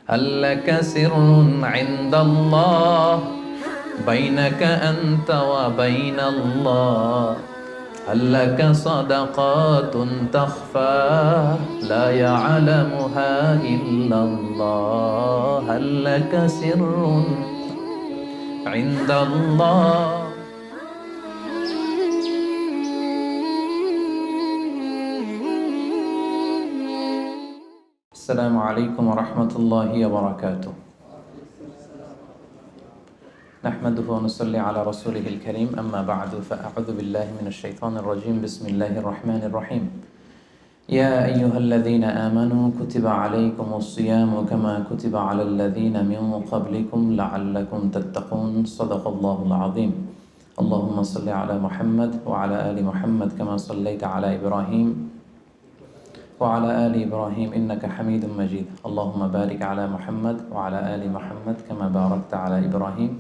هل لك سر عند الله بينك أنت وبين الله هل لك صدقات تخفى لا يعلمها إلا الله هل لك سر عند الله السلام عليكم ورحمة الله وبركاته نحمده ونصلي على رسوله الكريم أما بعد فأعوذ بالله من الشيطان الرجيم بسم الله الرحمن الرحيم يا أيها الذين آمنوا كتب عليكم الصيام كما كتب على الذين من قبلكم لعلكم تتقون صدق الله العظيم اللهم صل على محمد وعلى آل محمد كما صليت على إبراهيم وعلى آل إبراهيم إنك حميد مجيد اللهم بارك على محمد وعلى آل محمد كما باركت على إبراهيم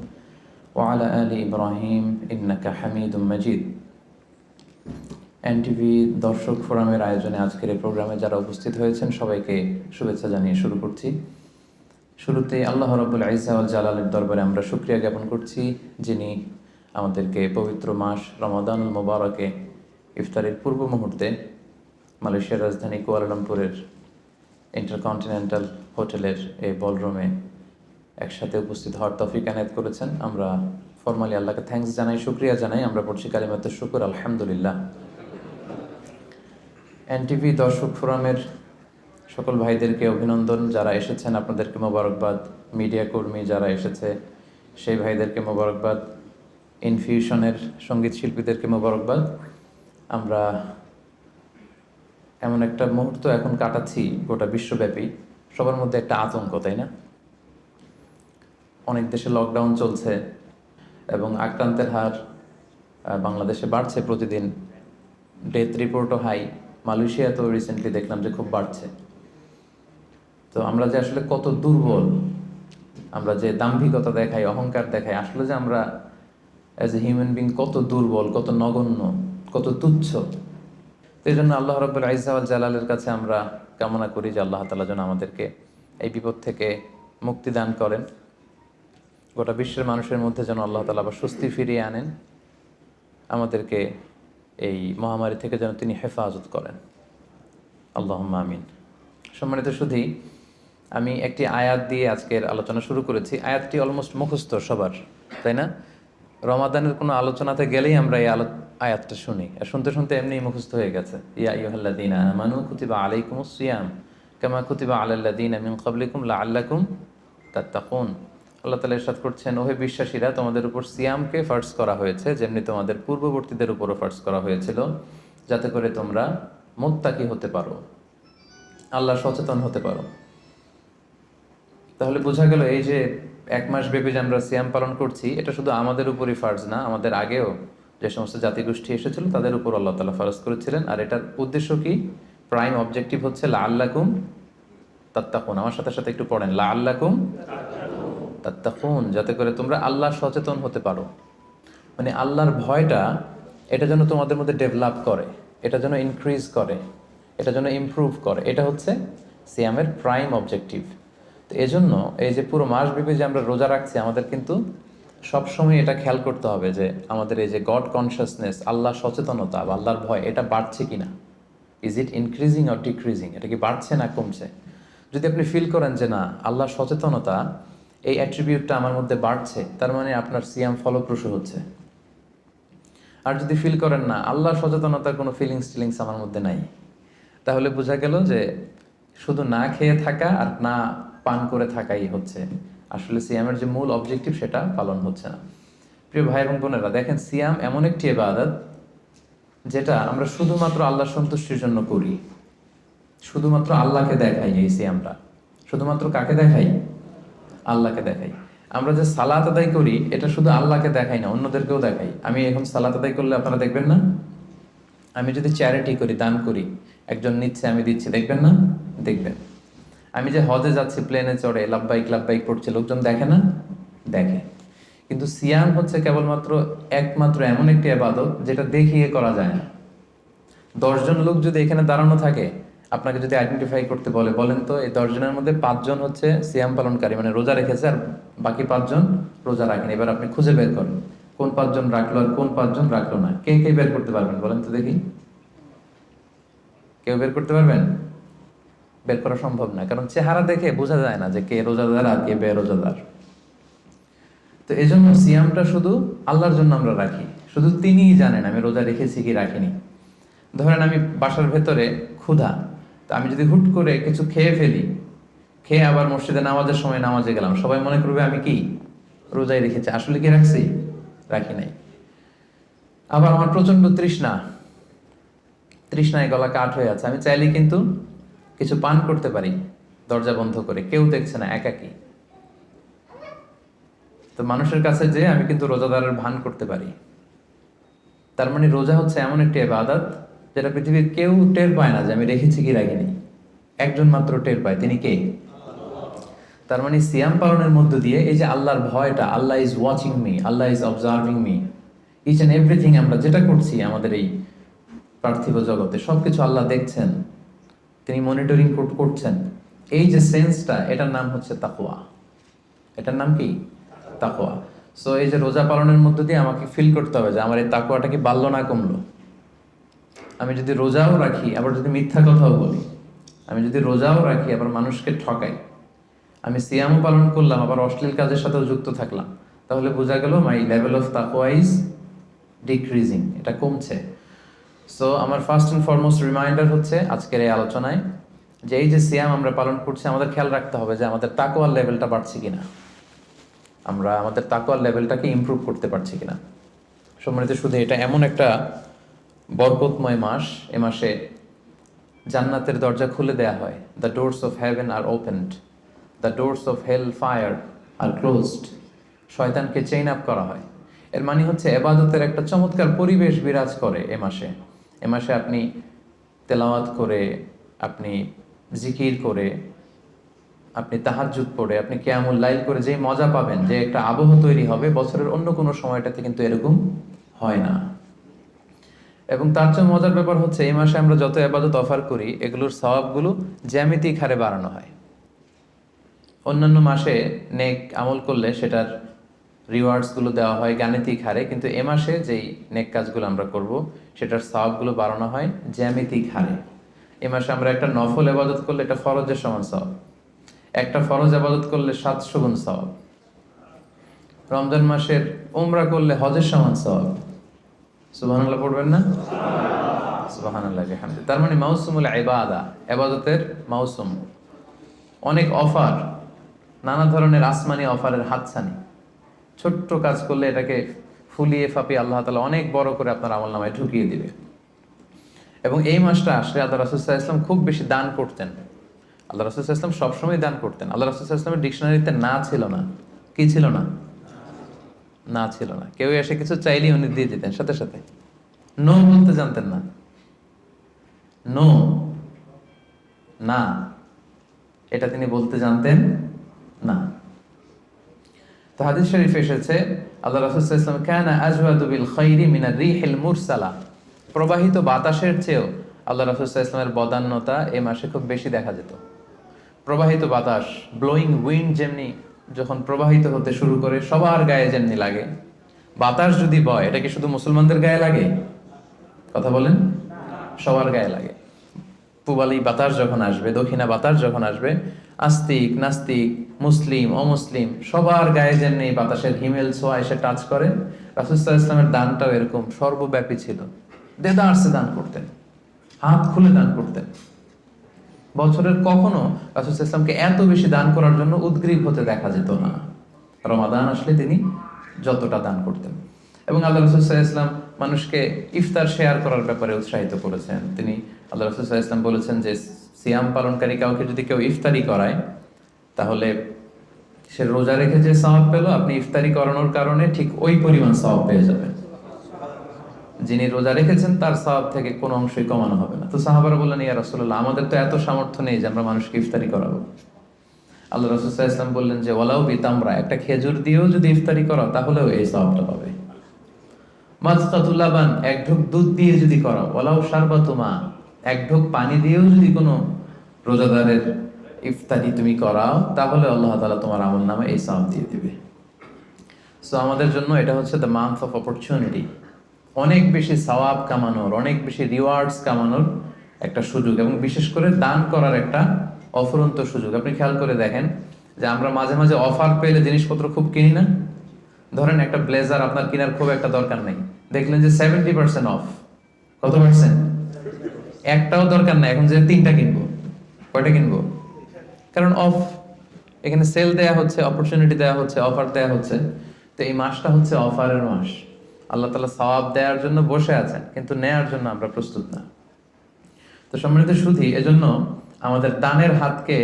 وعلى آل إبراهيم إنك حميد مجيد NTV দর্শক ফোরামের আয়োজনে আজকের এই প্রোগ্রামে যারা উপস্থিত হয়েছেন সবাইকে শুভেচ্ছা জানিয়ে শুরু করছি। শুরুতে আল্লাহ রাব্বুল ইজ্জা ওয়াল জালালের দরবারে আমরা শুকরিয়া জ্ঞাপন করছি, যিনি আমাদেরকে পবিত্র মাস রমাদানুল মুবারকে ইফতারের পূর্ব মুহূর্তে মালয়েশিয়ার রাজধানী কুয়ালালামপুরের ইন্টারকন্টিনেন্টাল হোটেলের এই বলরুমে একসাথে উপস্থিত হওয়ার তৌফিক এনায়েত করেছেন। আমরা ফরমালি আল্লাহকে থ্যাঙ্কস জানাই, শুকরিয়া জানাই। আমরা পড়ছি কালিমাতুশ শুকর, আলহামদুলিল্লাহ। এনটিভি দর্শক ফোরামের সকল ভাইদেরকে অভিনন্দন, যারা এসেছেন আপনাদেরকে মোবারকবাদ। মিডিয়া কর্মী যারা এসেছে সেই ভাইদেরকে মোবারকবাদ। ইনফিউশনের সঙ্গীত শিল্পীদেরকে মোবারকবাদ। আমরা এমন একটা মুহূর্ত এখন কাটাচ্ছি গোটা বিশ্বব্যাপী, সবার মধ্যে একটা আতঙ্ক, তাই না? অনেক দেশে লকডাউন চলছে এবং আক্রান্তের হার বাংলাদেশে বাড়ছে প্রতিদিন। ডেথ রিপোর্টও হাই। মালয়েশিয়া তো রিসেন্টলি দেখলাম যে খুব বাড়ছে। তো আমরা যে আসলে কত দুর্বল, আমরা যে দাম্ভিকতা দেখাই, অহংকার দেখাই, আসলে যে আমরা অ্যাজ এ হিউম্যান বিং কত দুর্বল, কত নগণ্য, কত তুচ্ছ। এই জন্য আল্লাহ রাব্বুল ইজ্জা ওয়াল জালালের কাছে আমরা কামনা করি যে আল্লাহ তাআলা যেন আমাদেরকে এই বিপদ থেকে মুক্তি দান করেন। গোটা বিশ্বের মানুষের মধ্যে যেন আল্লাহ তাআলা আবার স্বস্তি ফিরিয়ে আনেন, আমাদেরকে এই মহামারী থেকে যেন তিনি হেফাজত করেন। আল্লাহুম্মা আমিন। সম্মানিত সুধী, আমি একটি আয়াত দিয়ে আজকের আলোচনা শুরু করেছি। আয়াতটি অলমোস্ট মুখস্থ সবার, তাই না? রমাদানের কোনো আলোচনাতে গেলেই আমরা এই আয়াতটা শুনি, আর শুনতে শুনতে এমনি মুখস্থ হয়ে গেছে। ইয়া আইয়ুহাল্লাযীনা আমানু কুতিবা আলাইকুমুস সিয়াম কামা কুতিবা আলাল্লাযীনা মিন ক্বাবলিকুম লাআল্লাকুম তাত্তাকুন। আল্লাহ তাআলা ইরশাদ করছেন, ওহে বিশ্বাসীরা, তোমাদের উপর সিয়ামকে ফার্জ করা হয়েছে যেমনি তোমাদের পূর্ববর্তীদের উপরও ফার্জ করা হয়েছিল, যাতে করে তোমরা মুত্তাকি হতে পারো, আল্লাহ সচেতন হতে পারো। তাহলে বোঝা গেল এই যে এক মাস ব্যাপী যে আমরা সিয়াম পালন করছি, এটা শুধু আমাদের উপরই ফার্জ না, আমাদের আগেও যে সমস্ত জাতিগোষ্ঠী এসেছিল তাদের উপর আল্লাহ তাআলা ফারজ করেছিলেন। আর এটার উদ্দেশ্য কি? প্রাইম অবজেক্টিভ হচ্ছে লাআল্লাকুম তাত্তাকুন। আমার সাথে সাথে একটু পড়েন, লাআল্লাকুম তাত্তাকুন, যাতে করে তোমরা আল্লাহ সচেতন হতে পারো। মানে আল্লাহর ভয়টা এটা যেন তোমাদের মধ্যে ডেভেলপ করে, এটা যেন ইনক্রিজ করে, এটা যেন ইমপ্রুভ করে। এটা হচ্ছে সিয়ামের প্রাইম অবজেক্টিভ। তো এজন্য এই যে পুরো মাসব্যাপী যে আমরা রোজা রাখছি, আমাদের কিন্তু সবসময় এটা খেয়াল করতে হবে যে আমাদের এই যে গড কনসিয়াসনেস, আল্লাহ সচেতনতা বা আল্লাহর ভয়, এটা বাড়ছে কিনা। Is it increasing or decreasing? এটা কি বাড়ছে না কমছে? যদি আপনি ফিল করেন যে না, আল্লাহ সচেতনতা এই অ্যাট্রিবিউটটা আমার মধ্যে বাড়ছে, তার মানে আপনার সিয়াম ফলপ্রসূ হচ্ছে। আর যদি ফিল করেন না, আল্লাহ সচেতনতার কোনো ফিলিংস আমার মধ্যে নাই, তাহলে বোঝা গেল যে শুধু না খেয়ে থাকা আর না পান করে থাকাই হচ্ছে আসলে সিয়ামের যে মূল অবজেক্টিভ, সেটা পালন হচ্ছে না। প্রিয় ভাই এবং বোনেরা, দেখেন, সিয়াম এমন একটি ইবাদত যেটা আমরা শুধুমাত্র আল্লাহ সন্তুষ্টির জন্য করি, শুধুমাত্র আল্লাহকে দেখাই। এই সিয়ামটা শুধুমাত্র কাকে দেখাই? আল্লাহকে দেখাই। আমরা যে সালাত আদায় করি, এটা শুধু আল্লাহকে দেখাই না, অন্যদেরকেও দেখাই। আমি এখন সালাত আদায় করলে আপনারা দেখবেন না? আমি যদি চ্যারিটি করি, দান করি, একজন নিচ্ছে, আমি দিচ্ছি, দেখবেন না? দেখবেন। আমি যে হজে যাচ্ছি, প্লেনে চড়ে লাব্বাইক লাব্বাইক পড়ছে, লোকজন দেখে না? দেখে। কিন্তু সিয়াম হচ্ছে কেবলমাত্র একমাত্র এমন একটি ইবাদত যেটা দেখিয়ে করা যায় না। 10 জন লোক যদি এখানে দাঁড়ানো থাকে, আপনাকে যদি আইডেন্টিফাই করতে বলে, বলেন তো এই 10 জনের মধ্যে 5 জন হচ্ছে সিয়াম পালনকারী, মানে রোজা রেখেছে, আর বাকি 5 জন রোজা রাখেনি। এবার আপনি খুঁজে বের করেন কোন 5 জন রাখলো আর কোন 5 জন রাখলো না। কে কে বের করতে পারবেন বলেন তো দেখি? কেউ বের করতে পারবেন? বের করা সম্ভব না, কারণ চেহারা দেখে বোঝা যায় না যে কে রোজাদার আর কে বেরোজাদার। তো এই জন্য সিয়ামটা শুধু আল্লাহর জন্য আমরা রাখি, শুধু তিনিই জানেন আমি রোজা রেখেছি কি রাখিনি। ধরেন আমি বাসার ভেতরে ক্ষুধা, তো আমি যদি হুট করে কিছু খেয়ে ফেলি, খেয়ে আবার মসজিদে নামাজের সময় নামাজে গেলাম, সবাই মনে করবে আমি কি রোজাই রেখেছি, আসলে কি রাখছি? রাখি নাই। আবার আমার প্রচন্ড তৃষ্ণায় গলা কাঠ হয়ে আছে, আমি চাইলে কিন্তু কিছু পান করতে পারি দরজা বন্ধ করে, কেউ দেখছে না, একাকি। তো মানুষের কাছে যে আমি কিন্তু রোজাদারের ভান করতে পারি। তার মানে রোজা হচ্ছে এমন একটি ইবাদত যেটা পৃথিবীর কেউ টের পায় না যে আমি রেখেছি কি রাখিনি। একজন মাত্র টের পায়, তিনি কে? তার মানে সিয়াম পালনের মধ্য দিয়ে এই যে আল্লাহর ভয়টা, Allah is watching me, Allah is observing me, each and everything আমরা যেটা করছি আমাদের এই পার্থিব জগতে সবকিছু আল্লাহ দেখছেন, তিনি মনিটরিং করছেন, এই যে সেন্সটা, এটার নাম হচ্ছে তাকওয়া। এটার নাম কি? তাকওয়া। সো এই যে রোজা পালনের মধ্য দিয়ে আমাকে ফিল করতে হবে যে আমার এই তাকওয়াটা কি বাড়লো না কমলো। আমি যদি রোজাও রাখি আবার যদি মিথ্যা কথাও বলি, আমি যদি রোজাও রাখি আবার মানুষকে ঠকাই, আমি সিয়ামও পালন করলাম আবার অশ্লীল কাজের সাথেও যুক্ত থাকলাম, তাহলে বোঝা গেল মাই লেভেল অফ তাকওয়া ইজ ডিক্রিজিং, এটা কমছে। সো আমার ফার্স্ট অ্যান্ড ফরমোস্ট রিমাইন্ডার হচ্ছে আজকের এই আলোচনায় যে এই যে সিয়াম আমরা পালন করছি, আমাদের খেয়াল রাখতে হবে যে আমাদের তাকওয়ার লেভেলটা বাড়ছে কিনা, আমরা আমাদের তাকওয়ার লেভেলটাকে ইমপ্রুভ করতে পারছি কিনা। সম্মানিত শুধু এটা এমন একটা বরকতময় মাস, এ মাসে জান্নাতের দরজা খুলে দেয়া হয়। The doors of heaven are opened, the doors of hell fire are closed. শয়তানকে চেইন আপ করা হয়। এর মানে হচ্ছে এবাদতের একটা চমৎকার পরিবেশ বিরাজ করে এ মাসে। এ মাসে আপনি তেলাওয়াত করে, আপনি জিকির করে, আপনি তাহাজ্জুদ পড়ে, আপনি কিয়ামুল লাইল করে যে মজা পাবেন, যে একটা আবহ তৈরি হবে, বছরের অন্য কোনো সময়টাতে কিন্তু এরকম হয় না। এবং তার চেয়ে মজার ব্যাপার হচ্ছে এই মাসে আমরা যত ইবাদত অফার করি এগুলোর সওয়াবগুলো জ্যামিতিক হারে বাড়ানো হয়। অন্যান্য মাসে নেক আমল করলে সেটার রিওয়ার্ডসগুলো দেওয়া হয় গাণিতিক হারে, কিন্তু এ মাসে যেই নেক কাজগুলো আমরা করব সেটার সওয়াবগুলো বাড়ানো হয় জ্যামিতিক হারে। এ মাসে আমরা একটা নফল ইবাদত করলে এটা ফরজের সমান সওয়াব, একটা ফরজ ইবাদত করলে 700 গুণ সওয়াব, রমজান মাসের উমরা করলে হজের সমান সওয়াব। সুবহানাল্লাহ পড়বেন না? সুবহানাল্লাহ বিহামদিহি। তার মানে মাউসুমুল ইবাদা, ইবাদতের মাউসুম, অনেক অফার, নানা ধরনের আসমানি অফারের হাতছানি। ছোট্ট কাজ করলে এটাকে ফুলিয়ে ফাপিয়ে আল্লাহ তাআলা অনেক বড় করে আপনার আমলনামায় ঢুকিয়ে দিবে। এবং এই মাসটা আসলে আল্লাহ রাসূল সাল্লাল্লাহু আলাইহি ওয়াসাল্লাম খুব বেশি দান করতেন। আল্লাহ রাসূল সাল্লাল্লাহু আলাইহি ওয়াসাল্লাম সবসময় দান করতেন। আল্লাহ রাসূল সাল্লাল্লাহু আলাইহি ওয়াসাল্লামের ডিকশনারিতে না ছিল না, কি ছিল না? না ছিল না। কেউ এসে কিছু চাইলেই উনি দিয়ে দিতেন সাথে সাথে। নো বলতে জানতেন না, নো, না, এটা তিনি বলতে জানতেন না। তো হাদিস শরীফে এসেছে আল্লাহ রাসূল সাল্লাল্লাহু আলাইহি ওয়াসাল্লাম কানা আজওয়াদু বিল খাইরি মিনার রিহিল মুরসালা, প্রবাহিত বাতাসের চেয়েও আল্লাহ রাসূল সাল্লাল্লাহু আলাইহি ওয়াসাল্লামের বদান্যতা এই মাসে খুব বেশি দেখা যেত। প্রবাহিত বাতাস, ব্লোয়িং উইন্ড যেমনি যখন প্রবাহিত হতে শুরু করে সবার গায়ে যেমনি লাগে, বাতাস যদি বয় এটা কি শুধু মুসলমানদের গায়ে লাগে? কথা বলেন, সবার গায়ে লাগে। পূবালী বাতাস যখন আসবে, দক্ষিণা বাতাস যখন আসবে, আস্তিক নাস্তিক, মুসলিম অমুসলিম সবার গায়ে যেমনি বাতাসের হিমেল ছোঁয়া এসে টাচ করে, রাসূল সাল্লাল্লাহু আলাইহি ওয়াসাল্লামের দানটাও এরকম সর্বব্যাপী ছিল। দেদারসে দান করতেন, হাত খুলে দান করতেন। বছরের কখনো রাসূল সাল্লাল্লাহু আলাইহি ওয়াসাল্লামকে এত বেশি দান করার জন্য উদগ্রীব হতে দেখা যেত না। রমাদান আসলে তিনি যতটা দান করতেন। এবং আল্লাহ রাসূল সাল্লাল্লাহু আলাইহি ওয়াসাল্লাম মানুষকে ইফতার শেয়ার করার ব্যাপারে উৎসাহিত করেছেন। তিনি আল্লাহ রাসূল সাল্লাল্লাহু আলাইহি ওয়াসাল্লাম বলেছেন যে সিয়াম পালনকারী কাউকে যদি কেউ ইফতারি করায় তাহলে সে রোজা রেখে যে সওয়াব পেল, আপনি ইফতারি করানোর কারণে ঠিক ওই পরিমাণ সওয়াব পেয়ে যাবেন। যিনি রোজা রেখেছেন তার সওয়াব থেকে কোনো অংশই কমানো হবে না। তো সাহাবারা বললেন, ইয়া রাসূলুল্লাহ, আমাদের তো এত সামর্থ্য নেই যে আমরা মানুষকে ইফতারি করাবো। আল্লাহ রাসূল সাল্লাল্লাহু আলাইহি ওয়াসাল্লাম বললেন যে ওয়ালাউ বিতামরা, একটা খেজুর দিয়েও যদি ইফতারি করো তাহলেও এই সওয়াবটা পাবে। মাযকাতুল লাবান, এক ঢোক দুধ দিয়ে যদি করো, ওয়ালাউ শারবাতু মা, এক ঢোক পানি দিয়েও যদি কোনো রোজাদারের ইফতারি তুমি করাও, তাহলে আল্লাহ তাআলা তোমার আমল নামে এই সওয়াব দিয়ে দিবে। সো আমাদের জন্য এটা হচ্ছে দ্য মান্থ অফ অপরচুনিটি, অনেক বেশি সওয়াব কামানোর, অনেক বেশি রিওয়ার্ডস কামানোর একটা সুযোগ, এবং বিশেষ করে দান করার একটা অফুরন্ত সুযোগ। আপনি খেয়াল করে দেখেন যে আমরা মাঝে মাঝে অফার পেলে জিনিসপত্র খুব কিনি না। ধরেন একটা ব্লেজার আপনার কেনার খুব একটা দরকার নেই, দেখলেন যে 70% অফ। কত পার্সেন্ট? একটাও দরকার নাই, এখন যে 3টা কিনবো, কয়টা কিনবো? কারণ অফ, এখানে সেল দেয়া হচ্ছে, অপরচুনিটি দেয়া হচ্ছে, অফার দেয়া হচ্ছে। তো এই মাসটা হচ্ছে অফারের মাস। আল্লাহ তাআলা সওয়াব দেওয়ার জন্য বসে আছেন, কিন্তু নেয়ার জন্য আমরা প্রস্তুত না। তো সম্মানিত সুধী, এজন্য আমাদের দানের হাতকে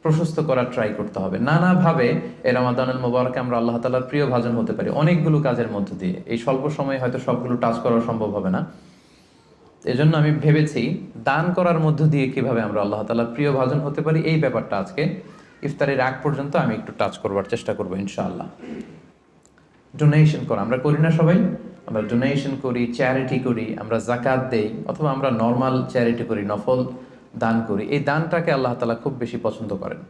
প্রশস্ত করার ট্রাই করতে হবে। নানাভাবে এই রমাদানুল মুবারকে আমরা আল্লাহ তাআলার প্রিয় ভাজন হতে পারি অনেকগুলো কাজের মধ্য দিয়ে। এই স্বল্প সময়ে হয়তো সবগুলো টাচ করা সম্ভব হবে না, এজন্য আমি ভেবেছি দান করার মধ্য দিয়ে কিভাবে আমরা আল্লাহ তাআলার প্রিয় ভাজন হতে পারি, এই ব্যাপারটা আজকে ইফতারের আগ পর্যন্ত আমি একটু টাচ করবার চেষ্টা করবো ইনশাআল্লাহ। ডোনেশন করা আমরা করি না সবাই? আমরা ডোনেশন করি, চ্যারিটি করি, আমরা যাকাত দেই, অথবা আমরা নর্মাল চ্যারিটি করি, নফল দান করি। এই দানটাকে আল্লাহ তাআলা খুব বেশি পছন্দ করেন,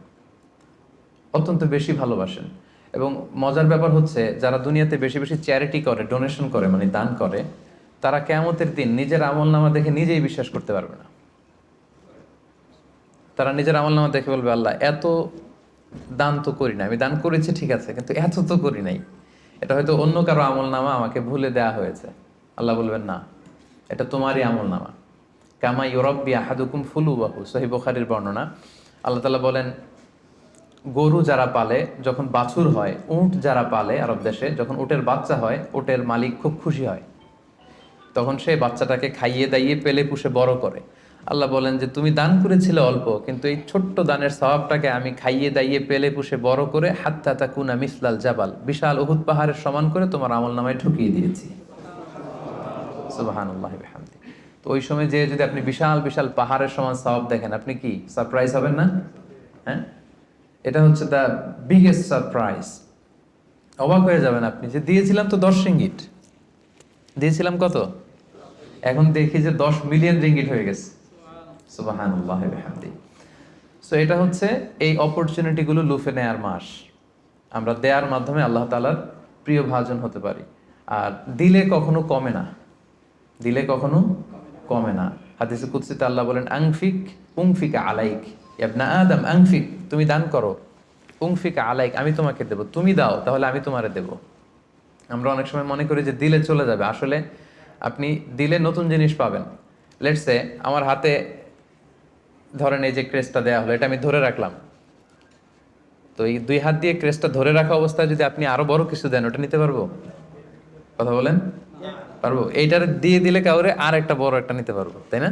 অত্যন্ত বেশি ভালোবাসেন। এবং মজার ব্যাপার হচ্ছে, যারা দুনিয়াতে বেশি বেশি চ্যারিটি করে, ডোনেশন করে, মানে দান করে, তারা কিয়ামতের দিন নিজের আমলনামা দেখে নিজেই বিশ্বাস করতে পারবে না। তারা নিজের আমলনামা দেখে বলবে, আল্লাহ এত দান তো করি না, আমি দান করেছি ঠিক আছে, কিন্তু এত তো করি নাই, এটা হয়তো অন্য কারো আমলনামা, আমাকে ভুলে দেয়া হয়েছে। আল্লাহ বলবেন, না, এটা তোমারই আমলনামা। কামা ইউরাব্বি আহাদুকুম ফুলুবাহু, সহিহ বুখারীর বর্ণনা। আল্লাহ তাআলা বলেন, গরু যারা পালে যখন বাছুর হয়, উট যারা পালে আরব দেশে যখন উটের বাচ্চা হয়, উটের মালিক খুব খুশি হয়, তখন সে বাচ্চাটাকে খাইয়ে দাইয়ে পেলে পুষে বড় করে। আল্লাহ বলেন যে তুমি দান করেছিলে অল্প, কিন্তু এই ছোট্ট দানের সওয়াবটাকে আমি খাইয়ে দাইয়ে পেলে পুষে বড় করে হাত্তা তাকুনা মিসলাল জাবাল, বিশাল উহুদ পাহাড়ের সমান করে তোমার আমলনামায় ঢুকিয়ে দিয়েছি। সুবহানাল্লাহি ওয়া বিহামদিহি। তো ওই সময় যে যদি আপনি বিশাল বিশাল পাহাড়ের সমান সওয়াব দেখেন, আপনি কি সারপ্রাইজ হবেন না? হ্যাঁ, এটা হচ্ছে দ্য বিগেস্ট সারপ্রাইজ। অবাক হয়ে যাবেন আপনি, যে দিয়েছিলাম তো 10 রিঙ্গিট, দিয়েছিলাম কত, এখন দেখি যে 10 মিলিয়ন রিঙ্গিট হয়ে গেছে। সুবহানাল্লাহি ওয়া বিহামদিহি। সো এটা হচ্ছে এই অপরচুনিটিগুলো লুফে নেয়ার মাস। আমরা দেয়ার মাধ্যমে আল্লাহ তাআলার প্রিয় ভাজন হতে পারি। আর দিলে কখনো কমে না, দিলে কখনো কমে না। হাদিসে কুদসিতে আল্লাহ বলেন, আনফিক উনফিক আলাইক, ইবনা আদম আনফিক, তুমি দান করো, উনফিক আলাইক, আমি তোমাকে দেব, তুমি দাও তাহলে আমি তোমারে দেব। আমরা অনেক সময় মনে করি যে দিলে চলে যাবে, আসলে আপনি দিলে নতুন জিনিস পাবেন। লেটস সে আমার হাতে ধরেন এই যে ক্রেস্টটা দেয়া হলো, এটা আমি ধরে রাখলাম, তো এই 2 হাত দিয়ে ক্রেস্টটা ধরে রাখা অবস্থায় যদি আপনি আরো বড় কিছু দেন, ওটা নিতে পারবো? কথা বলেন, পারবো? এইটার দিয়ে দিলে কাউরে আর একটা বড় একটা নিতে পারবো, তাই না?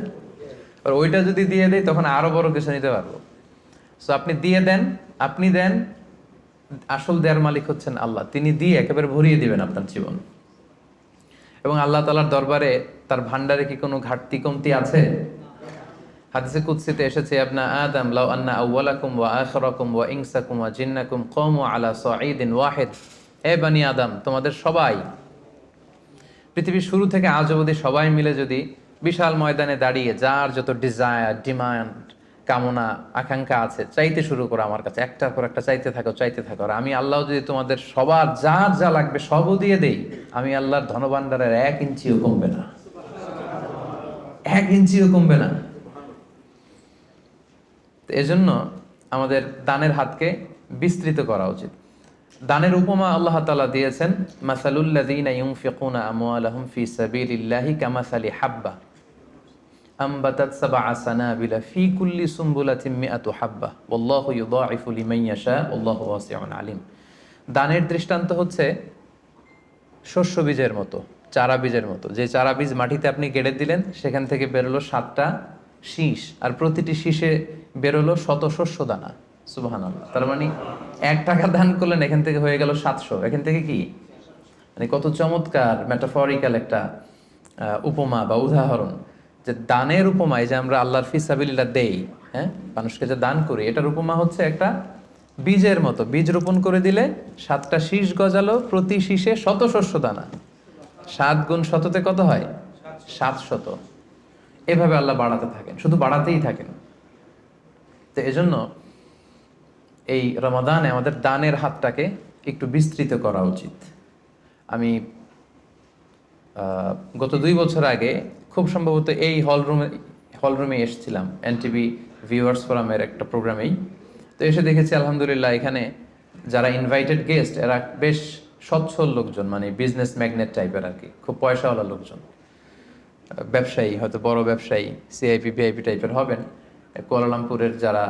আর ওইটা যদি দিয়ে দেয় তখন আরো বড় কিছু নিতে পারবো। সো আপনি দিয়ে দেন, আপনি দেন, আসল দেয়ার মালিক হচ্ছেন আল্লাহ। তিনি দিয়ে একেবারে ভরিয়ে দিবেন আপনার জীবন। এবং আল্লাহ তাআলার দরবারে তার ভান্ডারে কি কোনো ঘাটতি কমতি আছে? হাদিসে কুদসিতে এসেছে, আবনা আদম লাউ আন্না আউওয়ালাকুম ওয়া আখিরাকুম ওয়া ইনসাকুম ওয়া জিন্নাকুম কামু আলা সাঈদিন ওয়াহিদ, হে বনি আদম, তোমাদের সবাই, পৃথিবীর শুরু থেকে আজ অবধি সবাই মিলে যদি বিশাল ময়দানে দাঁড়িয়ে যার যত ডিজায়ার, ডিমান্ড, কামনা, আকাঙ্ক্ষা আছে, চাইতে শুরু করো আমার কাছে, একটার পর একটা চাইতে থাকো, চাইতে থাকো। আর আমি আল্লাহ যদি তোমাদের সবার যার যা লাগবে সবও দিয়ে দেই, আমি আল্লাহর ধনভাণ্ডারের 1 ইঞ্চিও কমবে না, 1 ইঞ্চিও কমবে না। তো এজন্য আমাদের দানের হাতকে বিস্তৃত করা উচিত। দানের উপমা আল্লাহ তাআলা দিয়েছেন, মাসালুল লাযীনা ইউনফিকুনা আমওয়ালাহুম ফি সাবিলিল্লাহি কামাসালি হাব্বা আমবাতাত সাবআ সানাবিলা ফি কুল্লি সুমবুলাতিন মিআতু হাব্বা ওয়াল্লাহু ইউদাঈফু লিমান ইয়াশা ওয়াল্লাহু ওয়াসিউন আলিম। দানের দৃষ্টান্ত হচ্ছে শস্য বীজের মতো, চারা বীজের মতো। যে চারা বীজ মাটিতে আপনি গেড়ে দিলেন, সেখান থেকে বেরোলো 7টা শীষ, আর প্রতিটি শীষে বেরোলো শত শস্য দানা। সুবহানাল্লাহ। তার মানে 1 টাকা দান করলেন, এখান থেকে হয়ে গেল 700। এখান থেকে কি, মানে কত চমৎকার মেটাফরিক্যাল একটা উপমা বা উদাহরণ, যে দানের উপমা, এই যে আমরা আল্লাহর ফি সাবিলিল্লাহ দেই, হ্যাঁ, মানুষকে যে দান করি, এটার উপমা হচ্ছে একটা বীজের মতো। বীজ রোপণ করে দিলে 7টা শীষ গজালো, প্রতি শীষে শত শস্য দানা। 7 গুণ শততে কত হয়? 700। এভাবে আল্লাহ বাড়াতে থাকেন, শুধু বাড়াতেই থাকেন। তো এজন্য এই রমাদানে আমাদের দানের হাতটাকে একটু বিস্তৃত করা উচিত। আমি গত 2 বছর আগে খুব সম্ভবত এই হলরুমে এসেছিলাম এনটিভি ভিউয়ার্স ফোরামের একটা প্রোগ্রামেই। তো এসে দেখেছি আলহামদুলিল্লাহ এখানে যারা ইনভাইটেড গেস্ট এরা বেশ সচ্ছল লোকজন, মানে বিজনেস ম্যাগনেট টাইপের আর কি, খুব পয়সাওয়ালা লোকজন, ব্যবসায়ী, হয়তো বড় ব্যবসায়ী, সিআইপি ভিআইপি টাইপের হবেন। কুয়ালালামপুরের যারা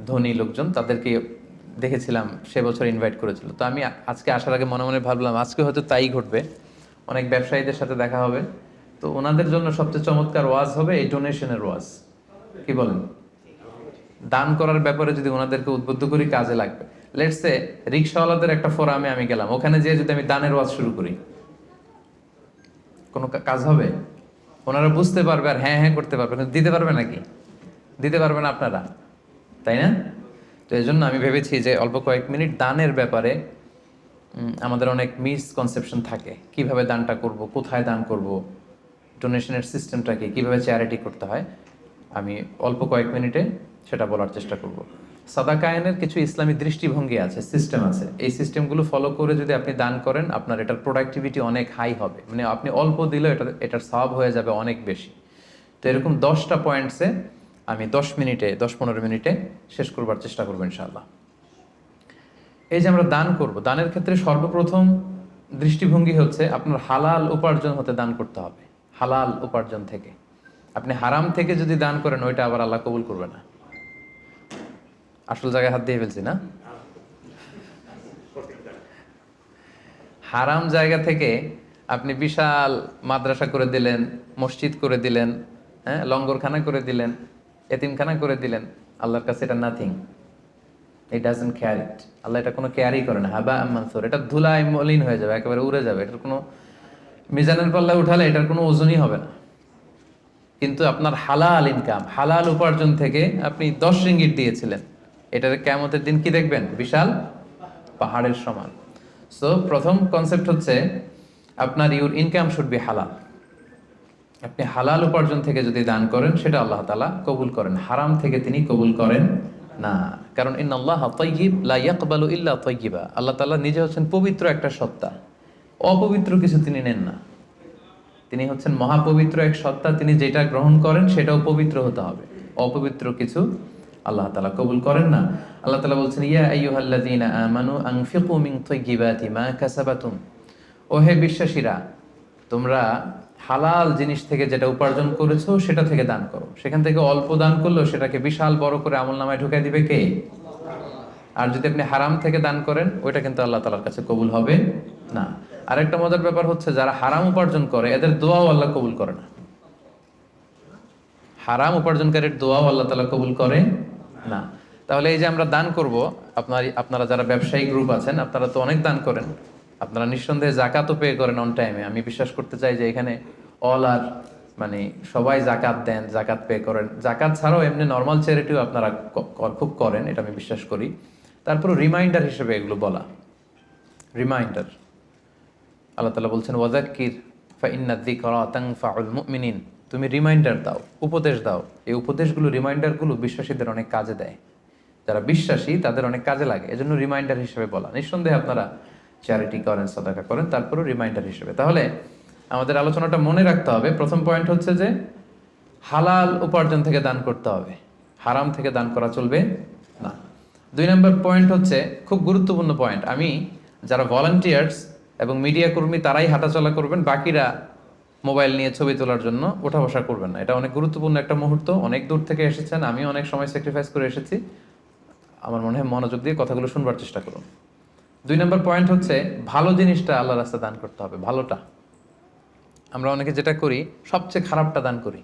ধনী লোকজন তাদেরকে দেখেছিলাম সে বছর ইনভাইট করেছিল। তো আমি আজকে আসার আগে মনে মনে ভাবলাম আজকে হয়তো তাই ঘটবে, অনেক ব্যবসায়ীদের সাথে দেখা হবে। তো ওনাদের জন্য সবচেয়ে চমৎকার ওয়াজ হবে এই ডোনেশনের ওয়াজ। কি বলেন? দান করার ব্যাপারে যদি ওনাদেরকে উদ্বুদ্ধ করি কাজে লাগবে। লেটস সে রিক্সাওয়ালাদের একটা ফোরামে আমি গেলাম, ওখানে যেয়ে যদি আমি দানের ওয়াজ শুরু করি, কোনো কাজ হবে? ওনারা বুঝতে পারবে আর হ্যাঁ হ্যাঁ করতে পারবে, কিন্তু দিতে পারবে নাকি? দিতে পারবেন আপনারা, তাই না? তো এই জন্য আমি ভেবেছি যে অল্প কয়েক মিনিট দানের ব্যাপারে আমাদের অনেক মিসকনসেপশন থাকে। কিভাবে দানটা করব, কোথায় দান করব, ডোনেশনের সিস্টেমটা কি, কীভাবে চ্যারিটি করতে হয়, আমি অল্প কয়েক মিনিটে সেটা বলার চেষ্টা করব। সাদাকায়নের কিছু ইসলামী দৃষ্টিভঙ্গি আছে, সিস্টেম আছে। এই সিস্টেমগুলো ফলো করে যদি আপনি দান করেন আপনার এটার প্রোডাক্টিভিটি অনেক হাই হবে, মানে আপনি অল্প দিলেও এটার সওয়াব হয়ে যাবে অনেক বেশি। তো এরকম 10টা পয়েন্টসে আমি 10-15 মিনিটে শেষ করবার চেষ্টা করবো ইনশাআল্লাহ। এই যে আমরা দান করব, দানের ক্ষেত্রে সর্বপ্রথম দৃষ্টিভঙ্গি হচ্ছে আপনার হালাল উপার্জন হতে দান করতে হবে। হালাল উপার্জন থেকে। আপনি হারাম থেকে যদি দান করেন ওইটা আবার আল্লাহ কবুল করবে না। আসল জায়গায় হাত দিয়ে ফেলছি না? হারাম জায়গা থেকে আপনি বিশাল মাদ্রাসা করে দিলেন, মসজিদ করে দিলেন, হ্যাঁ, লঙ্গরখানা করে দিলেন, এতিমখানা করে দিলেন, আল্লাহর কাছে এটা নাথিং। ইট ডাজন্ট কেয়ার ইট। আল্লাহ এটা কোনো কেয়ারই করে না। হাবা মানসুর, এটা ধুলায় মলিন হয়ে যাবে, একেবারে উড়ে যাবে। এটার কোনো মিজানের পাল্লায় উঠালে এটার কোনো ওজনই হবে না। কিন্তু আপনার হালাল ইনকাম, হালাল উপার্জন থেকে আপনি 10 রিঙ্গিট দিয়েছিলেন, এটার কিয়ামতের দিন কি দেখবেন? বিশাল পাহাড়ের সমান। সো প্রথম কনসেপ্ট হচ্ছে আপনার ইউর ইনকাম শুড বি হালাল। আপনি হালাল উপার্জন থেকে যদি দান করেন সেটা আল্লাহ তাআলা কবুল করেন, হারাম থেকে তিনি কবুল করেন না। কারণ ইন্নাল্লাহা তাইয়্যিব লা ইয়াকবালু ইল্লা তাইয়্যিবা। আল্লাহ তাআলা নিজে হচ্ছেন পবিত্র একটা সত্তা, অপবিত্র কিছু তিনি নেন না। তিনি হচ্ছেন মহাপবিত্র এক সত্তা, তিনি যেটা গ্রহণ করেন সেটাও পবিত্র হতে হবে। অপবিত্র কিছু আল্লাহ তাআলা কবুল করেন না। আল্লাহ তাআলা বলছেন ইয়া আইয়ুহাল্লাযীনা আমানু আনফিকু মিন তাইয়্যিবাতি মা কাসাবাতুম। ও হে বিশ্বাসীরা, তোমরা হালাল জিনিস থেকে যেটা উপার্জন করেছো সেটা থেকে দান করো। সেখান থেকে অল্প দান করলেও সেটাকে বিশাল বড় করে আমলনামায় ঢুকাই দিবে কে? আর যদি আপনি হারাম থেকে দান করেন ওইটা কিন্তু আল্লাহ তাআলার কাছে কবুল হবে না। আরেকটা মজার ব্যাপার হচ্ছে যারা হারাম উপার্জন করে এদের দোয়াও আল্লাহ কবুল করে না। হারাম উপার্জনকারীর দোয়াও আল্লাহ তাআলা কবুল করে না। তাহলে এই যে আমরা দান করব, আপনারা যারা ব্যবসায়ী গ্রুপ আছেন আপনারা তো অনেক দান করেন, আপনারা নিঃসন্দেহে জাকাতও পে করেন অন টাইমে। আমি বিশ্বাস করতে চাই যে এখানে অল আর মানে সবাই জাকাত দেন, জাকাত পে করেন। জাকাত ছাড়াও এমনি নর্মাল চ্যারিটিও আপনারা খুব করেন, এটা আমি বিশ্বাস করি। তারপরে রিমাইন্ডার হিসেবে এগুলো বলা, রিমাইন্ডার। আল্লাহ তাআলা বলছেন ওয়াযাক্কির ফাইন্না যিকরা তানফাউল মুমিনিন। তুমি রিমাইন্ডার দাও, উপদেশ দাও। এই উপদেশগুলো, রিমাইন্ডারগুলো বিশ্বাসীদের অনেক কাজে দেয়। যারা বিশ্বাসী তাদের অনেক কাজে লাগে, এজন্য রিমাইন্ডার হিসেবে বলা। নিঃসন্দেহে আপনারা চ্যারিটি করেন, সাদাকা করেন, তারপরেও রিমাইন্ডার হিসেবে। তাহলে আমাদের আলোচনাটা মনে রাখতে হবে, প্রথম পয়েন্ট হচ্ছে যে হালাল উপার্জন থেকে দান করতে হবে, হারাম থেকে দান করা চলবে না। 2 নম্বর পয়েন্ট হচ্ছে খুব গুরুত্বপূর্ণ পয়েন্ট, আমি যারা ভলান্টিয়ার্স এবং মিডিয়া কর্মী তারাই হাঁটাচলা করবেন, বাকিরা মোবাইল নিয়ে ছবি তোলার জন্য ওঠা বসা করবেন না। এটা অনেক গুরুত্বপূর্ণ একটা মুহূর্ত, অনেক দূর থেকে এসেছেন, আমি অনেক সময় স্যাক্রিফাইস করে এসেছি। আমার মনে হয় মনোযোগ দিয়ে কথাগুলো শুনবার চেষ্টা করুন। 2 নম্বর পয়েন্ট হচ্ছে ভালো জিনিসটা আল্লাহ রাস্তায় দান করতে হবে, ভালোটা। আমরা অনেকে যেটা করি সবচেয়ে খারাপটা দান করি।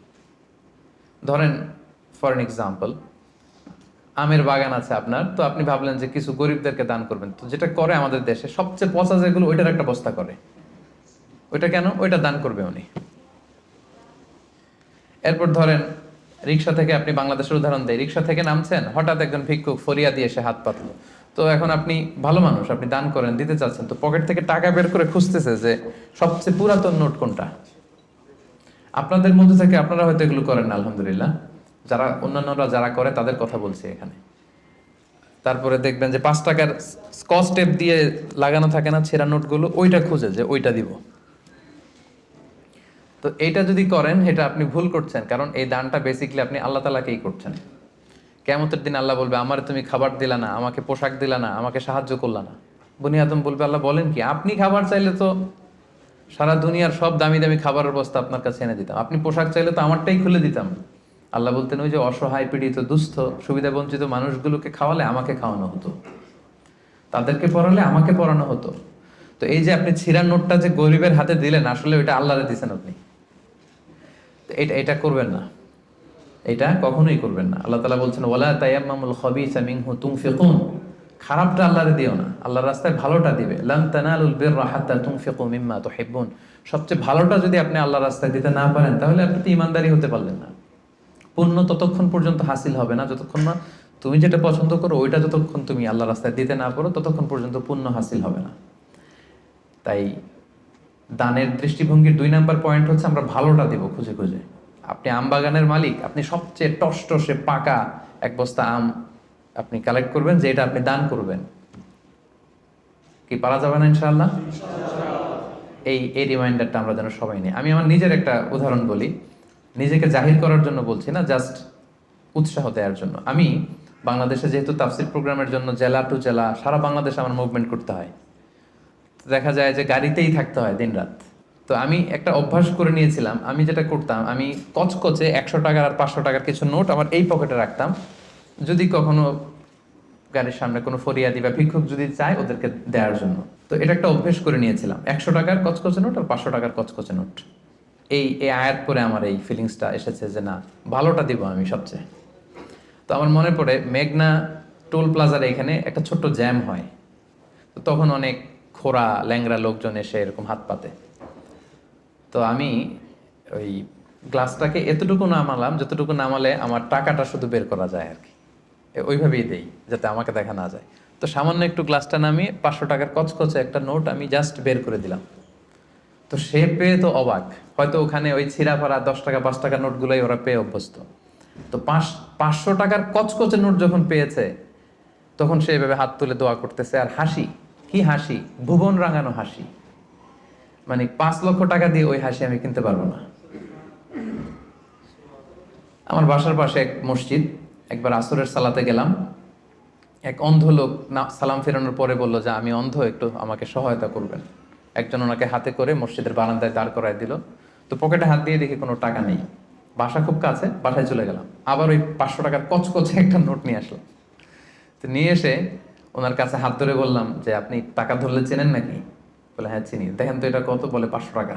ধরেন ফর এন এক্সাম্পল, আমের বাগান আছে আপনার, তো আপনি ভাবলেন যে কিছু গরিবদেরকে দান করবেন। তো যেটা করে আমাদের দেশে সবচেয়ে পচা যেগুলো ওইটার একটা বস্তা করে, ওইটা কেন? ওইটা দান করবে উনি। এরপর ধরেন রিক্সা থেকে, আপনি বাংলাদেশের উদাহরণ দেয়, রিক্সা থেকে নামছেন, হঠাৎ একজন ভিক্ষুক ফরিয়া দিয়ে এসে হাত পাতলো। তো এখন আপনি ভালো মানুষ, আপনি দান করেন, দিতে চাচ্ছেন, তো পকেট থেকে টাকা বের করে খুঁজতেছে যে সবচেয়ে পুরাতন নোট কোনটা। আপনাদের মধ্যে থেকে আপনারা হয়তো এগুলো করেন না, আলহামদুলিল্লাহ। যারা অন্যান্যরা যারা করে তাদের কথা বলছি এখানে। তারপরে দেখবেন যে 5 টাকার স্কচ টেপ দিয়ে লাগানো থাকে না ছেঁড়া নোটগুলো, ওইটা খুঁজে যে ওইটা দিব। তো এইটা যদি করেন এটা আপনি ভুল করছেন, কারণ এই দানটা বেসিক্যালি আপনি আল্লাহ তাআলাকেই করছেন। কিয়ামতের দিন আল্লাহ বলবে, আমার তুমি খাবার দিলা না, আমাকে পোশাক দিলা না, আমাকে সাহায্য করলা না। বনি আদম বলবে, আল্লাহ বলেন কি, আপনি খাবার চাইলে তো সারা দুনিয়ার সব দামি দামি খাবারের বস্তা আপনার কাছে এনে দিতাম, আপনি পোশাক চাইলে তো আমারটাই খুলে দিতাম। আল্লাহ বলতেন, ওই যে অসহায় পীড়িত দুস্থ সুবিধা বঞ্চিত মানুষগুলোকে খাওয়ালে আমাকে খাওয়ানো হতো, তাদেরকে পড়ালে আমাকে পড়ানো হতো। তো এই যে আপনি ছিঁড়া নোটটা যে গরিবের হাতে দিলেন, আসলে ওইটা আল্লাহরে দিছেন আপনি। তো এটা এটা করবেন না, এটা কখনোই করবেন না। আল্লাহ তাআলা বলছেন, ওয়ালা তায়াম্মামুল খাবিসা মিনহু তুনফিকুন, খারাপটা আল্লাহরে দিও না, আল্লাহর রাস্তায় ভালোটা দিবে। লান তানালুল বিররা হাত্তা তুনফিকু মিম্মা তুহিব্বুন, সবচেয়ে ভালোটা যদি আপনি আল্লাহর রাস্তায় দিতে না পারেন, তাহলে আপনি তো ঈমানদারি হতে পারলেন না। পুণ্য ততক্ষণ পর্যন্ত হাসিল হবে না যতক্ষণ না তুমি যেটা পছন্দ করো ওইটা যতক্ষণ তুমি আল্লাহর রাস্তায় দিতে না পারো, ততক্ষণ পর্যন্ত পুণ্য হাসিল হবে না। তাই দানের দৃষ্টিভঙ্গির 2 নাম্বার পয়েন্ট হচ্ছে আমরা ভালোটা দিব খুঁজে খুঁজে। আপনি আম বাগানের মালিক, আপনি সবচেয়ে টসটসে পাকা এক বস্তা আম আপনি কালেক্ট করবেন, যে এটা আপনি দান করবেন। কি পারা যাবে না ইনশাআল্লাহ? এই রিমাইন্ডারটা আমরা যেন সবাই নিই। আমি আমার নিজের একটা উদাহরণ বলি, নিজেকে জাহির করার জন্য বলছি না, জাস্ট উৎসাহ দেওয়ার জন্য। আমি বাংলাদেশে যেহেতু তাফসির প্রোগ্রামের জন্য জেলা টু জেলা সারা বাংলাদেশে আমার মুভমেন্ট করতে হয়, দেখা যায় যে গাড়িতেই থাকতে হয় দিনরাত। তো আমি একটা অভ্যাস করে নিয়েছিলাম, আমি যেটা করতাম, আমি কচকচে 100 টাকার আর 500 টাকার কিছু নোট আমার এই পকেটে রাখতাম। যদি কখনো গাড়ির সামনে কোনো ফরিয়াদি বা ভিক্ষুক যদি চায় ওদেরকে দেওয়ার জন্য, তো এটা একটা অভ্যেস করে নিয়েছিলাম, 100 টাকার কচকচে নোট আর 500 টাকার কচকচে নোট। এই এই আয়াত পরে আমার এই ফিলিংসটা এসেছে যে না, ভালোটা দিব আমি সবচেয়ে। তো আমার মনে পড়ে মেঘনা টোল প্লাজার এখানে একটা ছোট্ট জ্যাম হয়, তো তখন অনেক খোরা ল্যাংরা লোকজন এসে এরকম হাত পাতে। তো আমি ওই গ্লাসটাকে এতটুকু নামালাম যতটুকু নামালে আমার টাকাটা শুধু বের করা যায় আর কি, ওইভাবেই দেই যাতে আমাকে দেখা না যায়। তো সামান্য একটু গ্লাসটা নামিয়ে 500 টাকার কচকচে একটা নোট আমি জাস্ট বের করে দিলাম। তো সে পেয়ে তো অবাক, হয়তো ওখানে ওই ছিঁড়া ফাড়া 10 টাকা 5 টাকার নোটগুলোই ওরা পেয়ে অভ্যস্ত। তো 500 টাকার কচকচে নোট যখন পেয়েছে, তখন সে এভাবে হাত তুলে দোয়া করতেছে আর হাসি, কি হাসি, ভুবন রাঙানো হাসি। মানে 5 লক্ষ টাকা দিয়ে ওই হাসি আমি কিনতে পারবো না। আমার বাসার পাশে এক মসজিদ, একবার আসরের সালাতে গেলাম, এক অন্ধ লোক সালাম ফেরানোর পরে বললো যে আমি অন্ধ, একটু আমাকে সহায়তা করবেন। একজন ওনাকে হাতে করে মসজিদের বারান্দায় দাঁড় করায় দিল। তো পকেটে হাত দিয়ে দেখি কোনো টাকা নেই, বাসা খুব কাছে, বাসায় চলে গেলাম। আবার ওই 500 টাকার কচকচে একটা নোট নিয়ে আসলাম। তো নিয়ে এসে ওনার কাছে হাত ধরে বললাম যে আপনি টাকা ধরলে চেনেন নাকি? বলে হ্যাঁ চিনি। দেখেন তো এটা কত? বলে 500 টাকা।